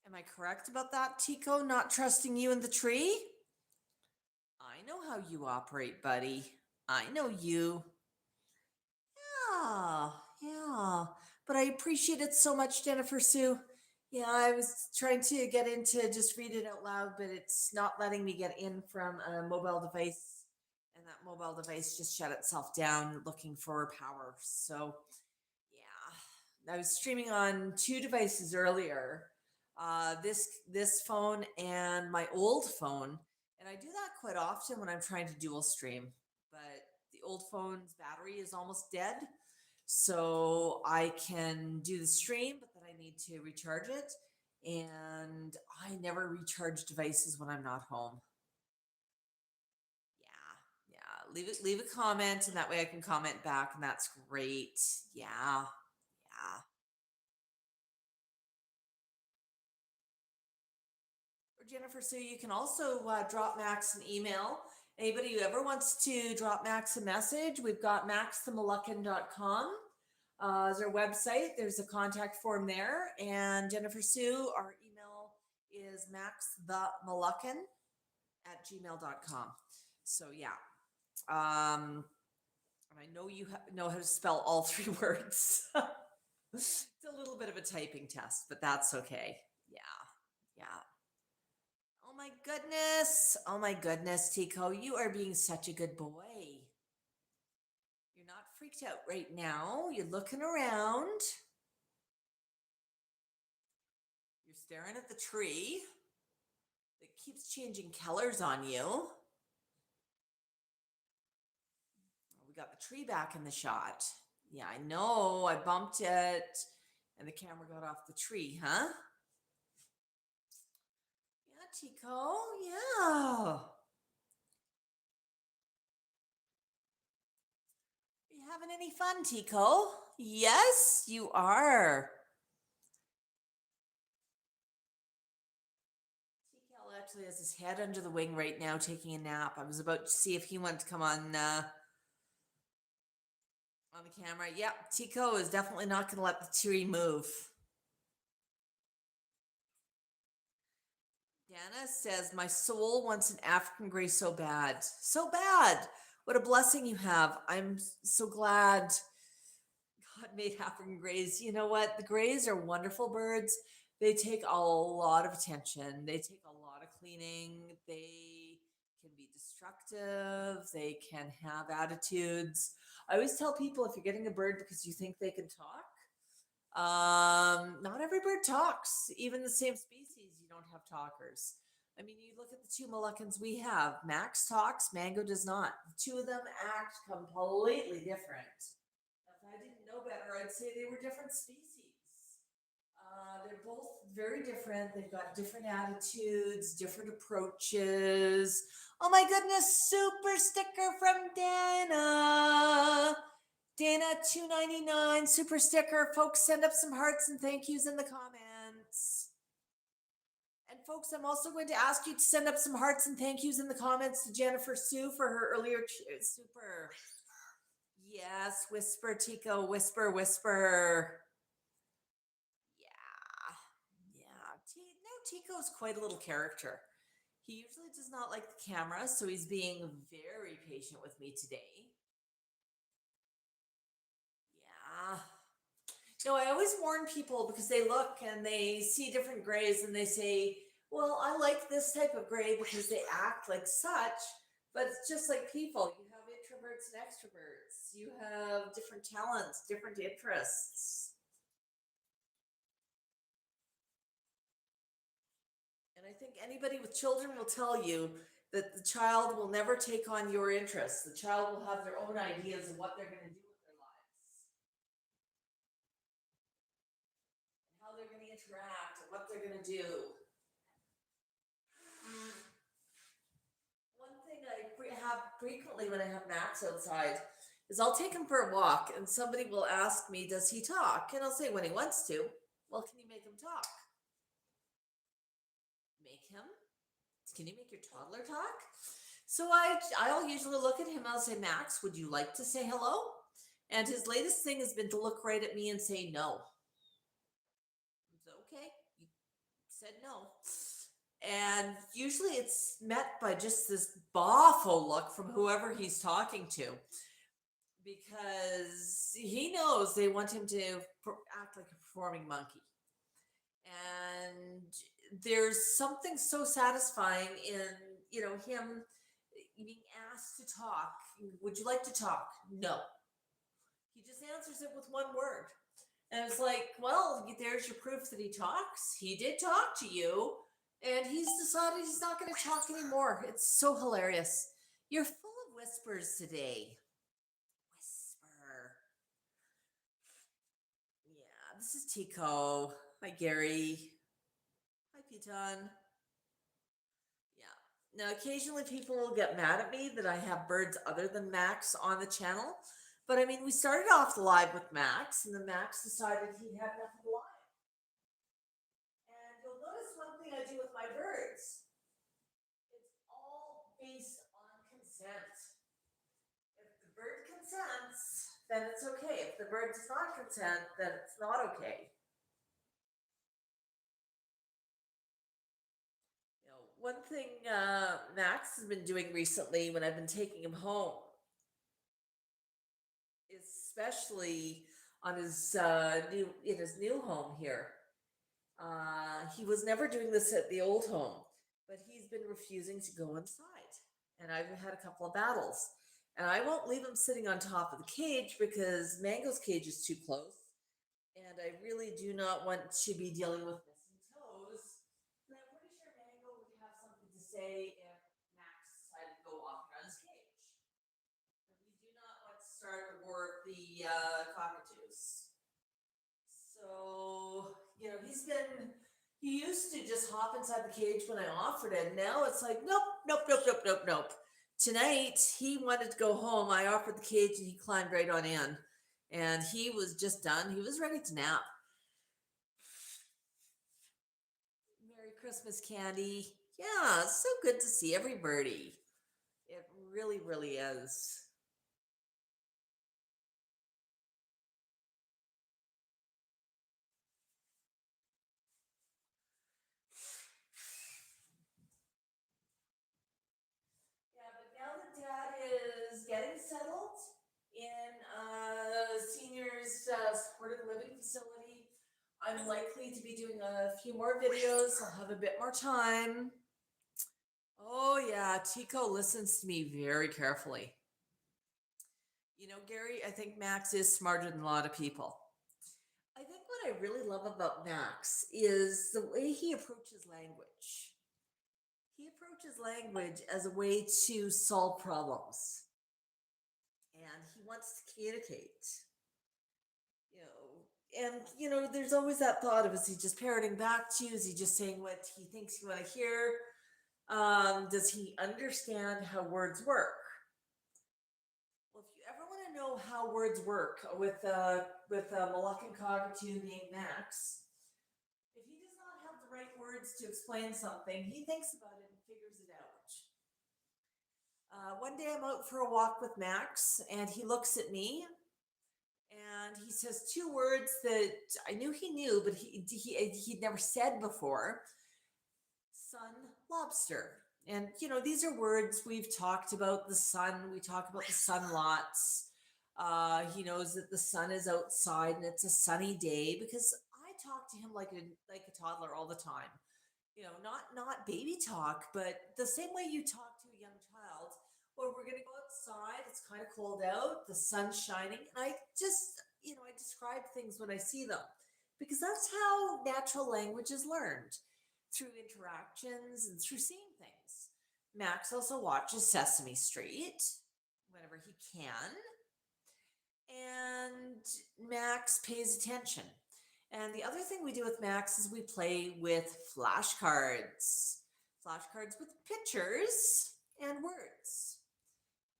Am I correct about that, Tico? Not trusting you in the tree? I know how you operate, buddy. I know you. Yeah. But I appreciate it so much, Jennifer Sue. Yeah, I was trying to get into just read it out loud, but it's not letting me get in from a mobile device. And that mobile device just shut itself down looking for power. So, yeah, I was streaming on two devices earlier. This phone and my old phone, and I do that quite often when I'm trying to dual stream. But the old phone's battery is almost dead, so I can do the stream, but then I need to recharge it, and I never recharge devices when I'm not home. Yeah, leave a comment, and that way I can comment back, and that's great. Yeah. Or Jennifer, so you can also drop Max an email. Anybody who ever wants to drop Max a message, we've got maxthemoluccan.com as our website. There's a contact form there. And Jennifer Sue, our email is maxthemoluccan@gmail.com. So yeah. And I know you know how to spell all three words. It's a little bit of a typing test, but that's okay. Yeah. Oh my goodness. Oh my goodness, Tico. You are being such a good boy. You're not freaked out right now. You're looking around. You're staring at the tree that keeps changing colors on you. We got the tree back in the shot. Yeah, I know. I bumped it and the camera got off the tree, huh? Yeah, Tico. Yeah. Are you having any fun, Tico? Yes, you are. Tico actually has his head under the wing right now, taking a nap. I was about to see if he wanted to come on the camera. Yep, Tico is definitely not going to let the tree move. Dana says, my soul wants an African gray so bad. So bad. What a blessing you have. I'm so glad God made African grays. You know what? The grays are wonderful birds. They take a lot of attention. They take a lot of cleaning. They can be destructive. They can have attitudes. I always tell people, if you're getting a bird because you think they can talk, not every bird talks. Even the same species, you don't have talkers. I mean, you look at the two Moluccans we have. Max talks, Mango does not. The two of them act completely different. If I didn't know better, I'd say they were different species. They're both very different. They've got different attitudes, different approaches. Oh my goodness, super sticker from Dana. Dana, $2.99 super sticker. Folks, send up some hearts and thank yous in the comments. And folks, I'm also going to ask you to send up some hearts and thank yous in the comments to Jennifer Sue for her earlier super. Yes, whisper, Tico, whisper, whisper. Yeah. No, Tico's quite a little character. He usually does not like the camera, so he's being very patient with me today. Yeah. No, I always warn people because they look and they see different grays and they say, well, I like this type of gray because they act like such, but it's just like people. You have introverts and extroverts. You have different talents, different interests. And I think anybody with children will tell you that the child will never take on your interests. The child will have their own ideas of what they're going to do with their lives, and how they're going to interact, and what they're going to do. One thing I have frequently when I have Max outside is I'll take him for a walk, and somebody will ask me, does he talk? And I'll say, when he wants to. Well, can you make him talk? Make him? Can you make your toddler talk? So I'll usually look at him. I'll say, Max, would you like to say hello? And his latest thing has been to look right at me and say no. Okay, you said no. And usually it's met by just this awful look from whoever he's talking to, because he knows they want him to act like a performing monkey. And there's something so satisfying in, him being asked to talk. Would you like to talk? No. He just answers it with one word. And it's like, well, there's your proof that he talks. He did talk to you, and he's decided he's not going to talk anymore. It's so hilarious. You're full of whispers today. Whisper. Yeah, this is Tico. Hi, Gary. Hi, Piton. Yeah. Now, occasionally people will get mad at me that I have birds other than Max on the channel. But I mean, we started off the live with Max, and then Max decided he had nothing live. And you'll notice one thing I do with my birds, it's all based on consent. If the bird consents, then it's okay. If the bird does not consent, then it's not okay. One thing Max has been doing recently when I've been taking him home, especially on his new home here. He was never doing this at the old home, but he's been refusing to go inside. And I've had a couple of battles. And I won't leave him sitting on top of the cage because Mango's cage is too close. And I really do not want to be dealing with missing toes. And I'm pretty sure Mango would have something to say if Max decided to go walking on his cage. And we do not want to start a war of the cockatoos. So, he used to just hop inside the cage when I offered it. Now it's like, nope, nope, nope, nope, nope, nope. Tonight, he wanted to go home. I offered the cage and he climbed right on in. And he was just done. He was ready to nap. Merry Christmas, Candy. Yeah, it's so good to see every birdie. It really, really is. Yeah, but now that Dad is getting settled in a seniors supported living facility, I'm likely to be doing a few more videos. I'll have a bit more time. Oh yeah, Tico listens to me very carefully. You know, Gary, I think Max is smarter than a lot of people. I think what I really love about Max is the way he approaches language. He approaches language as a way to solve problems, and he wants to communicate. There's always that thought of, is he just parroting back to you? Is he just saying what he thinks you want to hear? Does he understand how words work? Well, if you ever want to know how words work with a Moluccan cockatoo named Max, if he does not have the right words to explain something, he thinks about it and figures it out. One day I'm out for a walk with Max, and he looks at me and he says two words that I knew he knew, but he'd never said before: sun, lobster. And these are words we've talked about. The sun, we talk about the sun lots. He knows that the sun is outside and it's a sunny day, because I talk to him like a toddler all the time. Not baby talk, but the same way you talk to a young child. Or we're gonna go outside. It's kind of cold out. The sun's shining, and I just I describe things when I see them, because that's how natural language is learned, through interactions and through seeing things. Max also watches Sesame Street whenever he can, and Max pays attention. And the other thing we do with Max is we play with flashcards. Flashcards with pictures and words.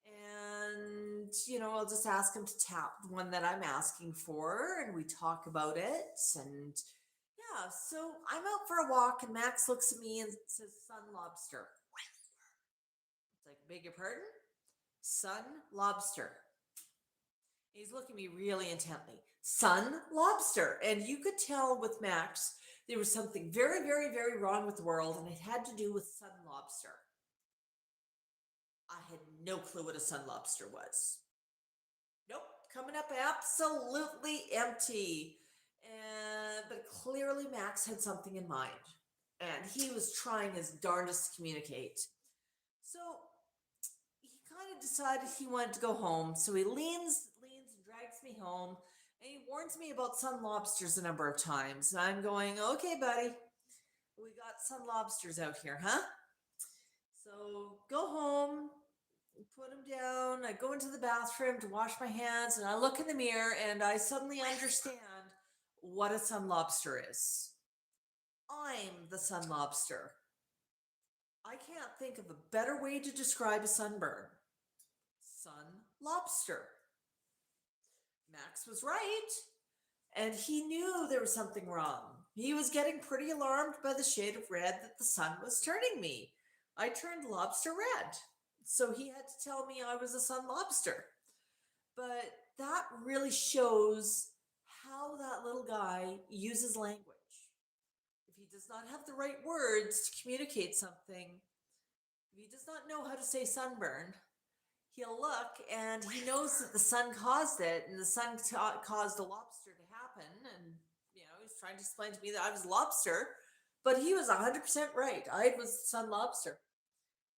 And, I'll just ask him to tap the one that I'm asking for, and we talk about it. And yeah, so I'm out for a walk, and Max looks at me and says, sun, lobster. It's like, beg your pardon? Sun, lobster. He's looking at me really intently. Sun, lobster. And you could tell with Max there was something very, very, very wrong with the world, and it had to do with sun, lobster. I had no clue what a sun lobster was. Nope, coming up absolutely empty. But clearly Max had something in mind, and he was trying his darndest to communicate. So he kind of decided he wanted to go home. So he leans and drags me home, and he warns me about sun lobsters a number of times. And I'm going, okay, buddy, we got sun lobsters out here, huh? So go home, put them down. I go into the bathroom to wash my hands, and I look in the mirror, and I suddenly understand what a sun lobster is. I'm the sun lobster. I can't think of a better way to describe a sunburn. Sun lobster. Max was right, and he knew there was something wrong. He was getting pretty alarmed by the shade of red that the sun was turning me. I turned lobster red, so he had to tell me I was a sun lobster. But that really shows how that little guy uses language. If he does not have the right words to communicate something, if he does not know how to say sunburn, he'll look and he knows that the sun caused it and the sun caused a lobster to happen. And, he's trying to explain to me that I was a lobster, but he was 100% right. I was the sun lobster.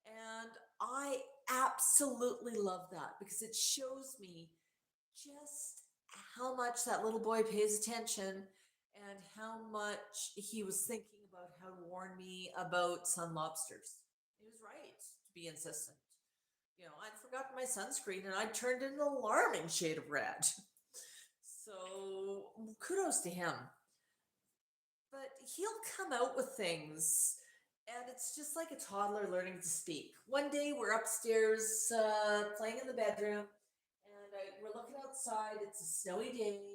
And I absolutely love that because it shows me just how much that little boy pays attention and how much he was thinking about how to warn me about sun lobsters. He was right to be insistent. I'd forgotten my sunscreen and I turned in an alarming shade of red. So kudos to him. But he'll come out with things and it's just like a toddler learning to speak. One day we're upstairs playing in the bedroom and we're looking outside. It's a snowy day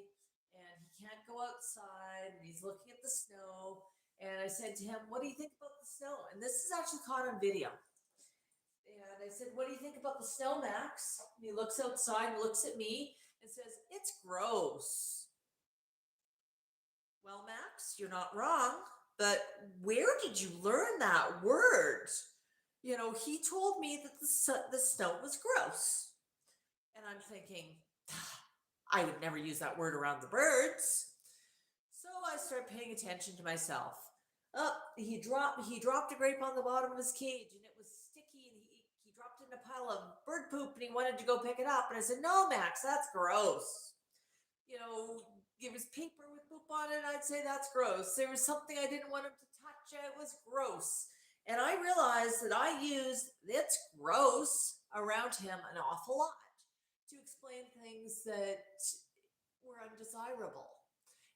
and he can't go outside and he's looking at the snow. And I said to him, "What do you think about the snow?" And this is actually caught on video. And I said, "What do you think about the snow, Max?" And he looks outside and looks at me and says, "It's gross." Well, Max, you're not wrong, but where did you learn that word? He told me that the snow was gross. And I'm thinking, I would never use that word around the birds. So I start paying attention to myself. Oh, he dropped a grape on the bottom of his cage and it was sticky and he dropped it in a pile of bird poop and he wanted to go pick it up. And I said, "No, Max, that's gross." There was paper with poop on it. I'd say that's gross. There was something I didn't want him to touch. It was gross. And I realized that I used "it's gross" around him an awful lot to explain things that were undesirable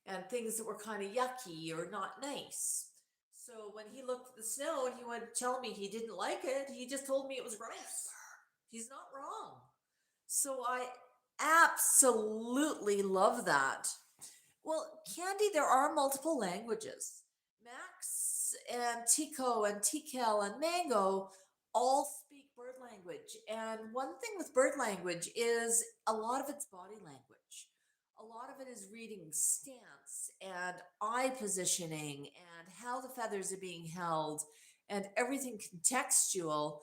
and things that were kind of yucky or not nice. So when he looked at the snow and he wanted to tell me he didn't like it, he just told me it was gross. He's not wrong. So I absolutely love that. Well, Candy, there are multiple languages. Max and Tico and Tikel and Mango all speak bird language. And one thing with bird language is a lot of it's body language. A lot of it is reading stance and eye positioning and how the feathers are being held and everything contextual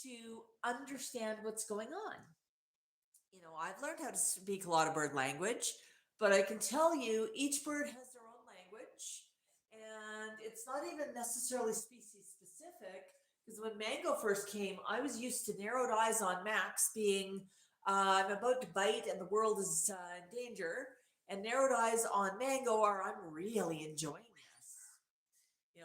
to understand what's going on. I've learned how to speak a lot of bird language, but I can tell you each bird has their own language, and it's not even necessarily species specific. Because when Mango first came, I was used to narrowed eyes on Max being, I'm about to bite and the world is in danger, and narrowed eyes on Mango are, I'm really enjoying this.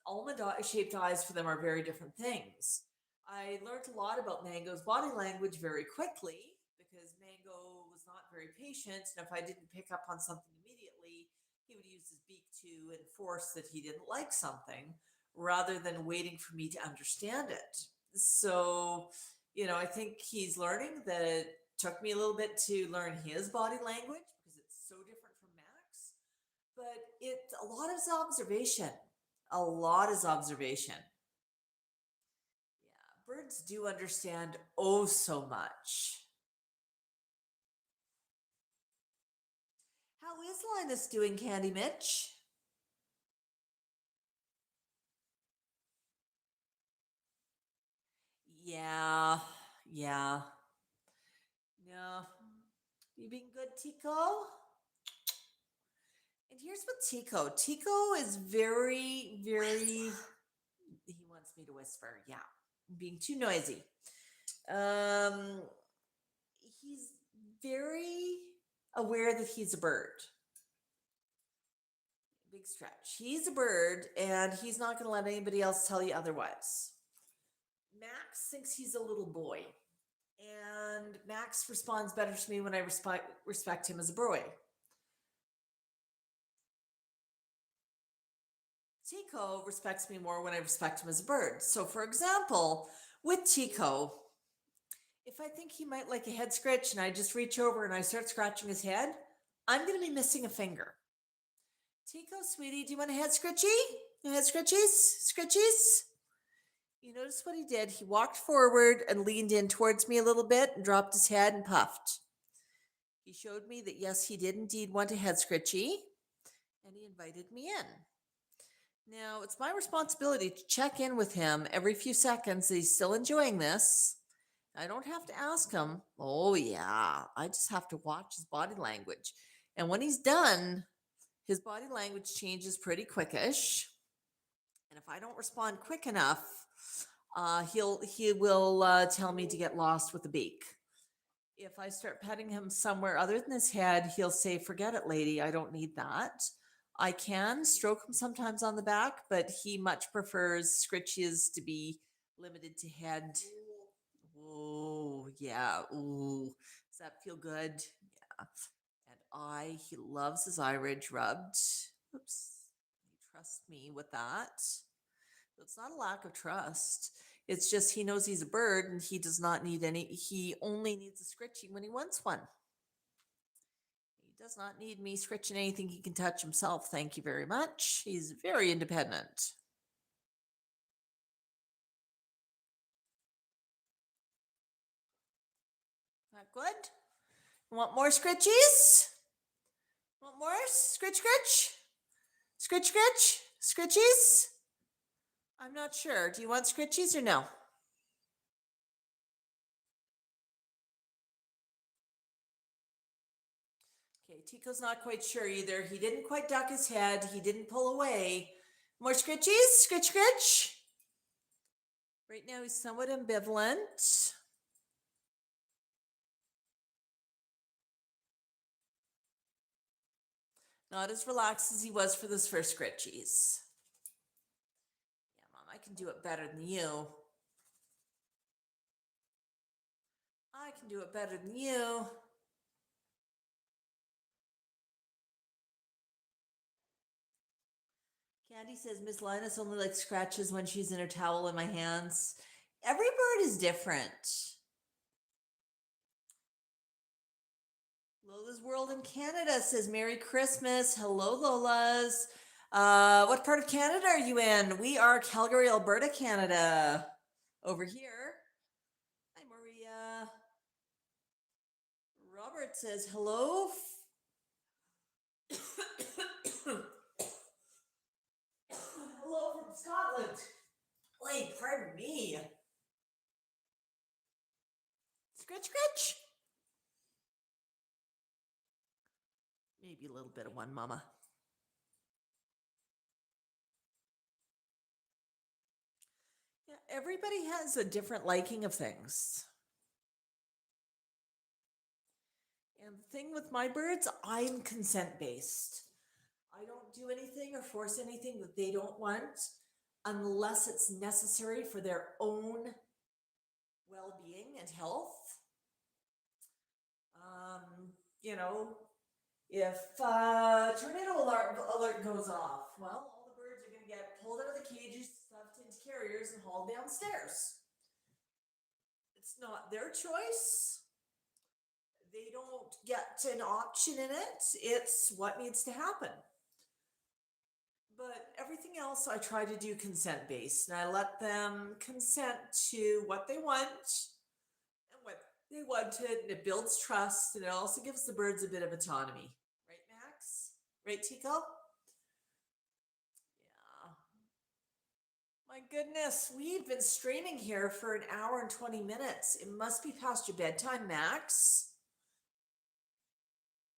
Almond shaped eyes for them are very different things. I learned a lot about Mango's body language very quickly because Mango was not very patient. And if I didn't pick up on something immediately, he would use his beak to enforce that he didn't like something rather than waiting for me to understand it. So, I think he's learning that it took me a little bit to learn his body language because it's so different from Max. But a lot is observation. A lot is observation. Yeah, birds do understand oh so much. How is Linus doing, Candy Mitch? Yeah, yeah. No. You being good, Tico? And here's what Tico. Tico is very, very. He wants me to whisper. Yeah, being too noisy. Um, he's very aware that he's a bird. Big stretch. He's a bird, and he's not going to let anybody else tell you otherwise. Max thinks he's a little boy, and Max responds better to me when I respect him as a boy. Tico respects me more when I respect him as a bird. So, for example, with Tico, if I think he might like a head scratch and I just reach over and I start scratching his head, I'm going to be missing a finger. Tico, sweetie, do you want a head scratchy? Head scratchies? Scratchies? You notice what he did? He walked forward and leaned in towards me a little bit and dropped his head and puffed. He showed me that, yes, he did indeed want a head scratchy, and he invited me in. Now, it's my responsibility to check in with him every few seconds that he's still enjoying this. I don't have to ask him. Oh, yeah. I just have to watch his body language. And when he's done, his body language changes pretty quickish. And if I don't respond quick enough, he will tell me to get lost with the beak. If I start petting him somewhere other than his head, he'll say, "Forget it, lady. I don't need that." I can stroke him sometimes on the back, but he much prefers scritches to be limited to head. Oh, yeah. Ooh. Does that feel good? Yeah. And he loves his eye ridge rubbed. Oops. He trusts me with that. It's not a lack of trust. It's just he knows he's a bird and he does not need he only needs a scritching when he wants one. He does not need me scritching anything he can touch himself. Thank you very much. He's very independent. Not good? Want more scritchies? Want more? Scritch, scritch? Scritch, scritch? Scritchies? I'm not sure. Do you want scritchies or no? Okay, Tico's not quite sure either. He didn't quite duck his head. He didn't pull away. More scritchies? Scritch, scritch? Right now he's somewhat ambivalent. Not as relaxed as he was for those first scritchies. Yeah, Mom, I can do it better than you. I can do it better than you. Candy says Miss Linus only likes scratches when she's in her towel in my hands. Every bird is different. Lola's World in Canada says Merry Christmas. Hello, Lola's. What part of Canada are you in? We are Calgary, Alberta, Canada. Over here. Hi, Maria. Robert says hello. Hello from Scotland. Wait, pardon me. Scratch, scratch. Maybe a little bit of one, Mama. Yeah, everybody has a different liking of things. And the thing with my birds, I'm consent based. I don't do anything or force anything that they don't want unless it's necessary for their own well-being and health. You know, if tornado alert goes off, well, all the birds are going to get pulled out of the cages, stuffed into carriers, and hauled downstairs. It's not their choice. They don't get an option in it. It's what needs to happen. But everything else I try to do consent based, and I let them consent to what they want and what they wanted, and it builds trust, and it also gives the birds a bit of autonomy. Right, Max? Right, Tico? Yeah. My goodness, we've been streaming here for an hour and 20 minutes. It must be past your bedtime, Max.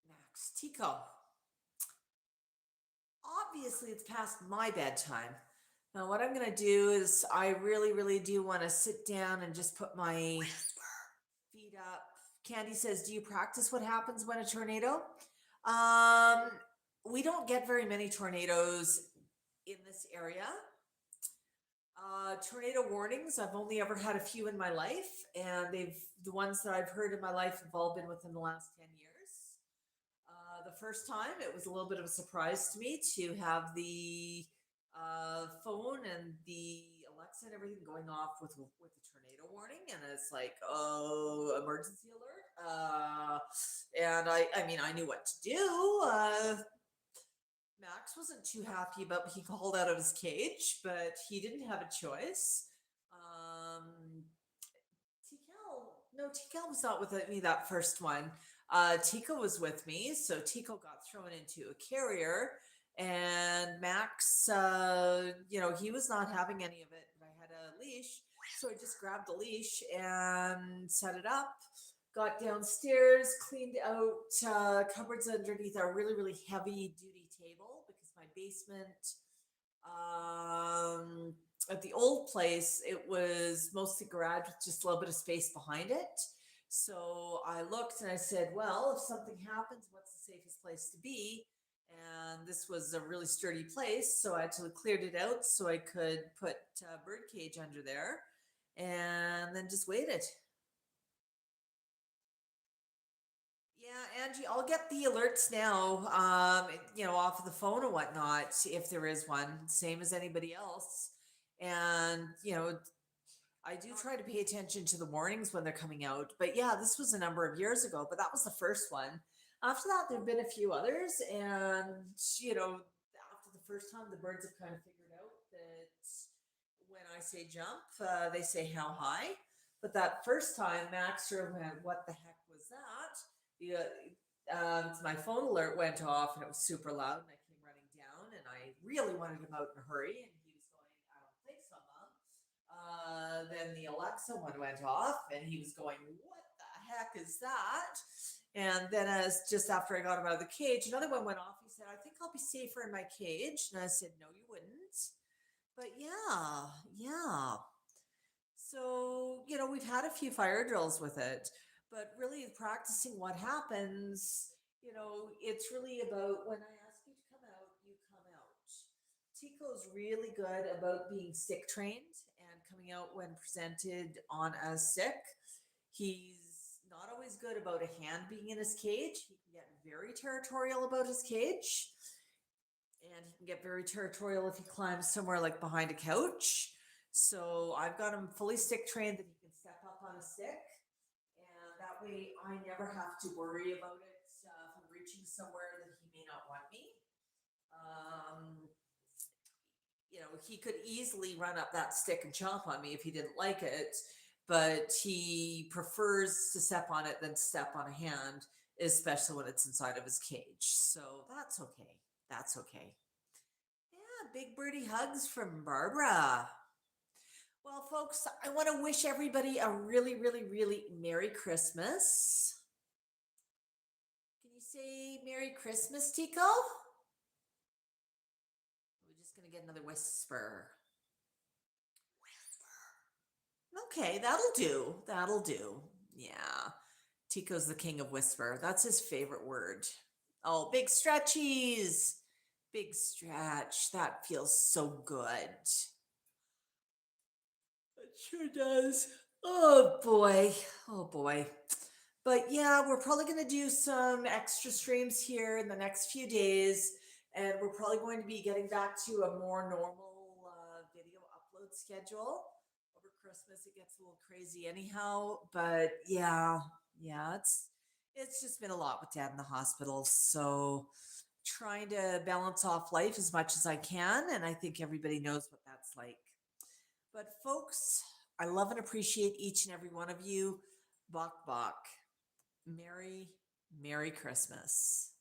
Max, Tico. Obviously, it's past my bedtime. Now, what I'm going to do is I really, really do want to sit down and just put my feet up. Candy says, do you practice what happens when a tornado? We don't get very many tornadoes in this area. Tornado warnings, I've only ever had a few in my life, and the ones that I've heard in my life have all been within the last 10 years. The first time, it was a little bit of a surprise to me to have the phone and the Alexa and everything going off with the tornado warning, and it's like, oh, emergency alert. And I mean, I knew what to do. Max wasn't too happy about being called out of his cage, but he didn't have a choice. Tikal was not with me that first one. Tico was with me, so Tico got thrown into a carrier, and Max, he was not having any of it. But I had a leash, so I just grabbed the leash and set it up. Got downstairs, cleaned out cupboards underneath our really, really heavy duty table because my basement, at the old place, it was mostly garage with just a little bit of space behind it. So I looked and I said, well, if something happens, what's the safest place to be? And this was a really sturdy place. So I actually cleared it out so I could put a bird cage under there and then just waited. Yeah, Angie, I'll get the alerts now, off of the phone or whatnot, if there is one, same as anybody else. And, I do try to pay attention to the warnings when they're coming out. But yeah, this was a number of years ago, but that was the first one. After that, there have been a few others. And, after the first time, the birds have kind of figured out that when I say jump, they say how high. But that first time, Max sort of went, what the heck was that? My phone alert went off and it was super loud, and I came running down and I really wanted him out in a hurry, and he was going, I don't think so, Mom. Then the Alexa one went off and he was going, what the heck is that? And then as just after I got him out of the cage, another one went off. He said, I think I'll be safer in my cage. And I said, no, you wouldn't. But yeah. So, we've had a few fire drills with it, but really practicing what happens, it's really about when I ask you to come out, you come out. Tico's really good about being stick trained and coming out when presented on as sick. He's not always good about a hand being in his cage. He can get very territorial about his cage, and he can get very territorial if he climbs somewhere like behind a couch. So I've got him fully stick trained that he can step up on a stick, and that way I never have to worry about it if I'm reaching somewhere that he may not want me. Um, he could easily run up that stick and chomp on me if he didn't like it, but he prefers to step on it than step on a hand, especially when it's inside of his cage. So that's okay. That's okay. Yeah, big birdie hugs from Barbara. Well, folks, I want to wish everybody a really, really, really Merry Christmas. Can you say Merry Christmas, Tico? We're just going to get another whisper. Okay, that'll do. That'll do. Yeah. Tico's the king of whisper. That's his favorite word. Oh, big stretchies. Big stretch. That feels so good. It sure does. Oh boy. Oh boy. But yeah, we're probably going to do some extra streams here in the next few days. And we're probably going to be getting back to a more normal video upload schedule. Over Christmas, it gets a little crazy anyhow. But yeah, it's just been a lot with Dad in the hospital. So trying to balance off life as much as I can. And I think everybody knows what that's like. But folks, I love and appreciate each and every one of you. Bok Bok. Merry Christmas.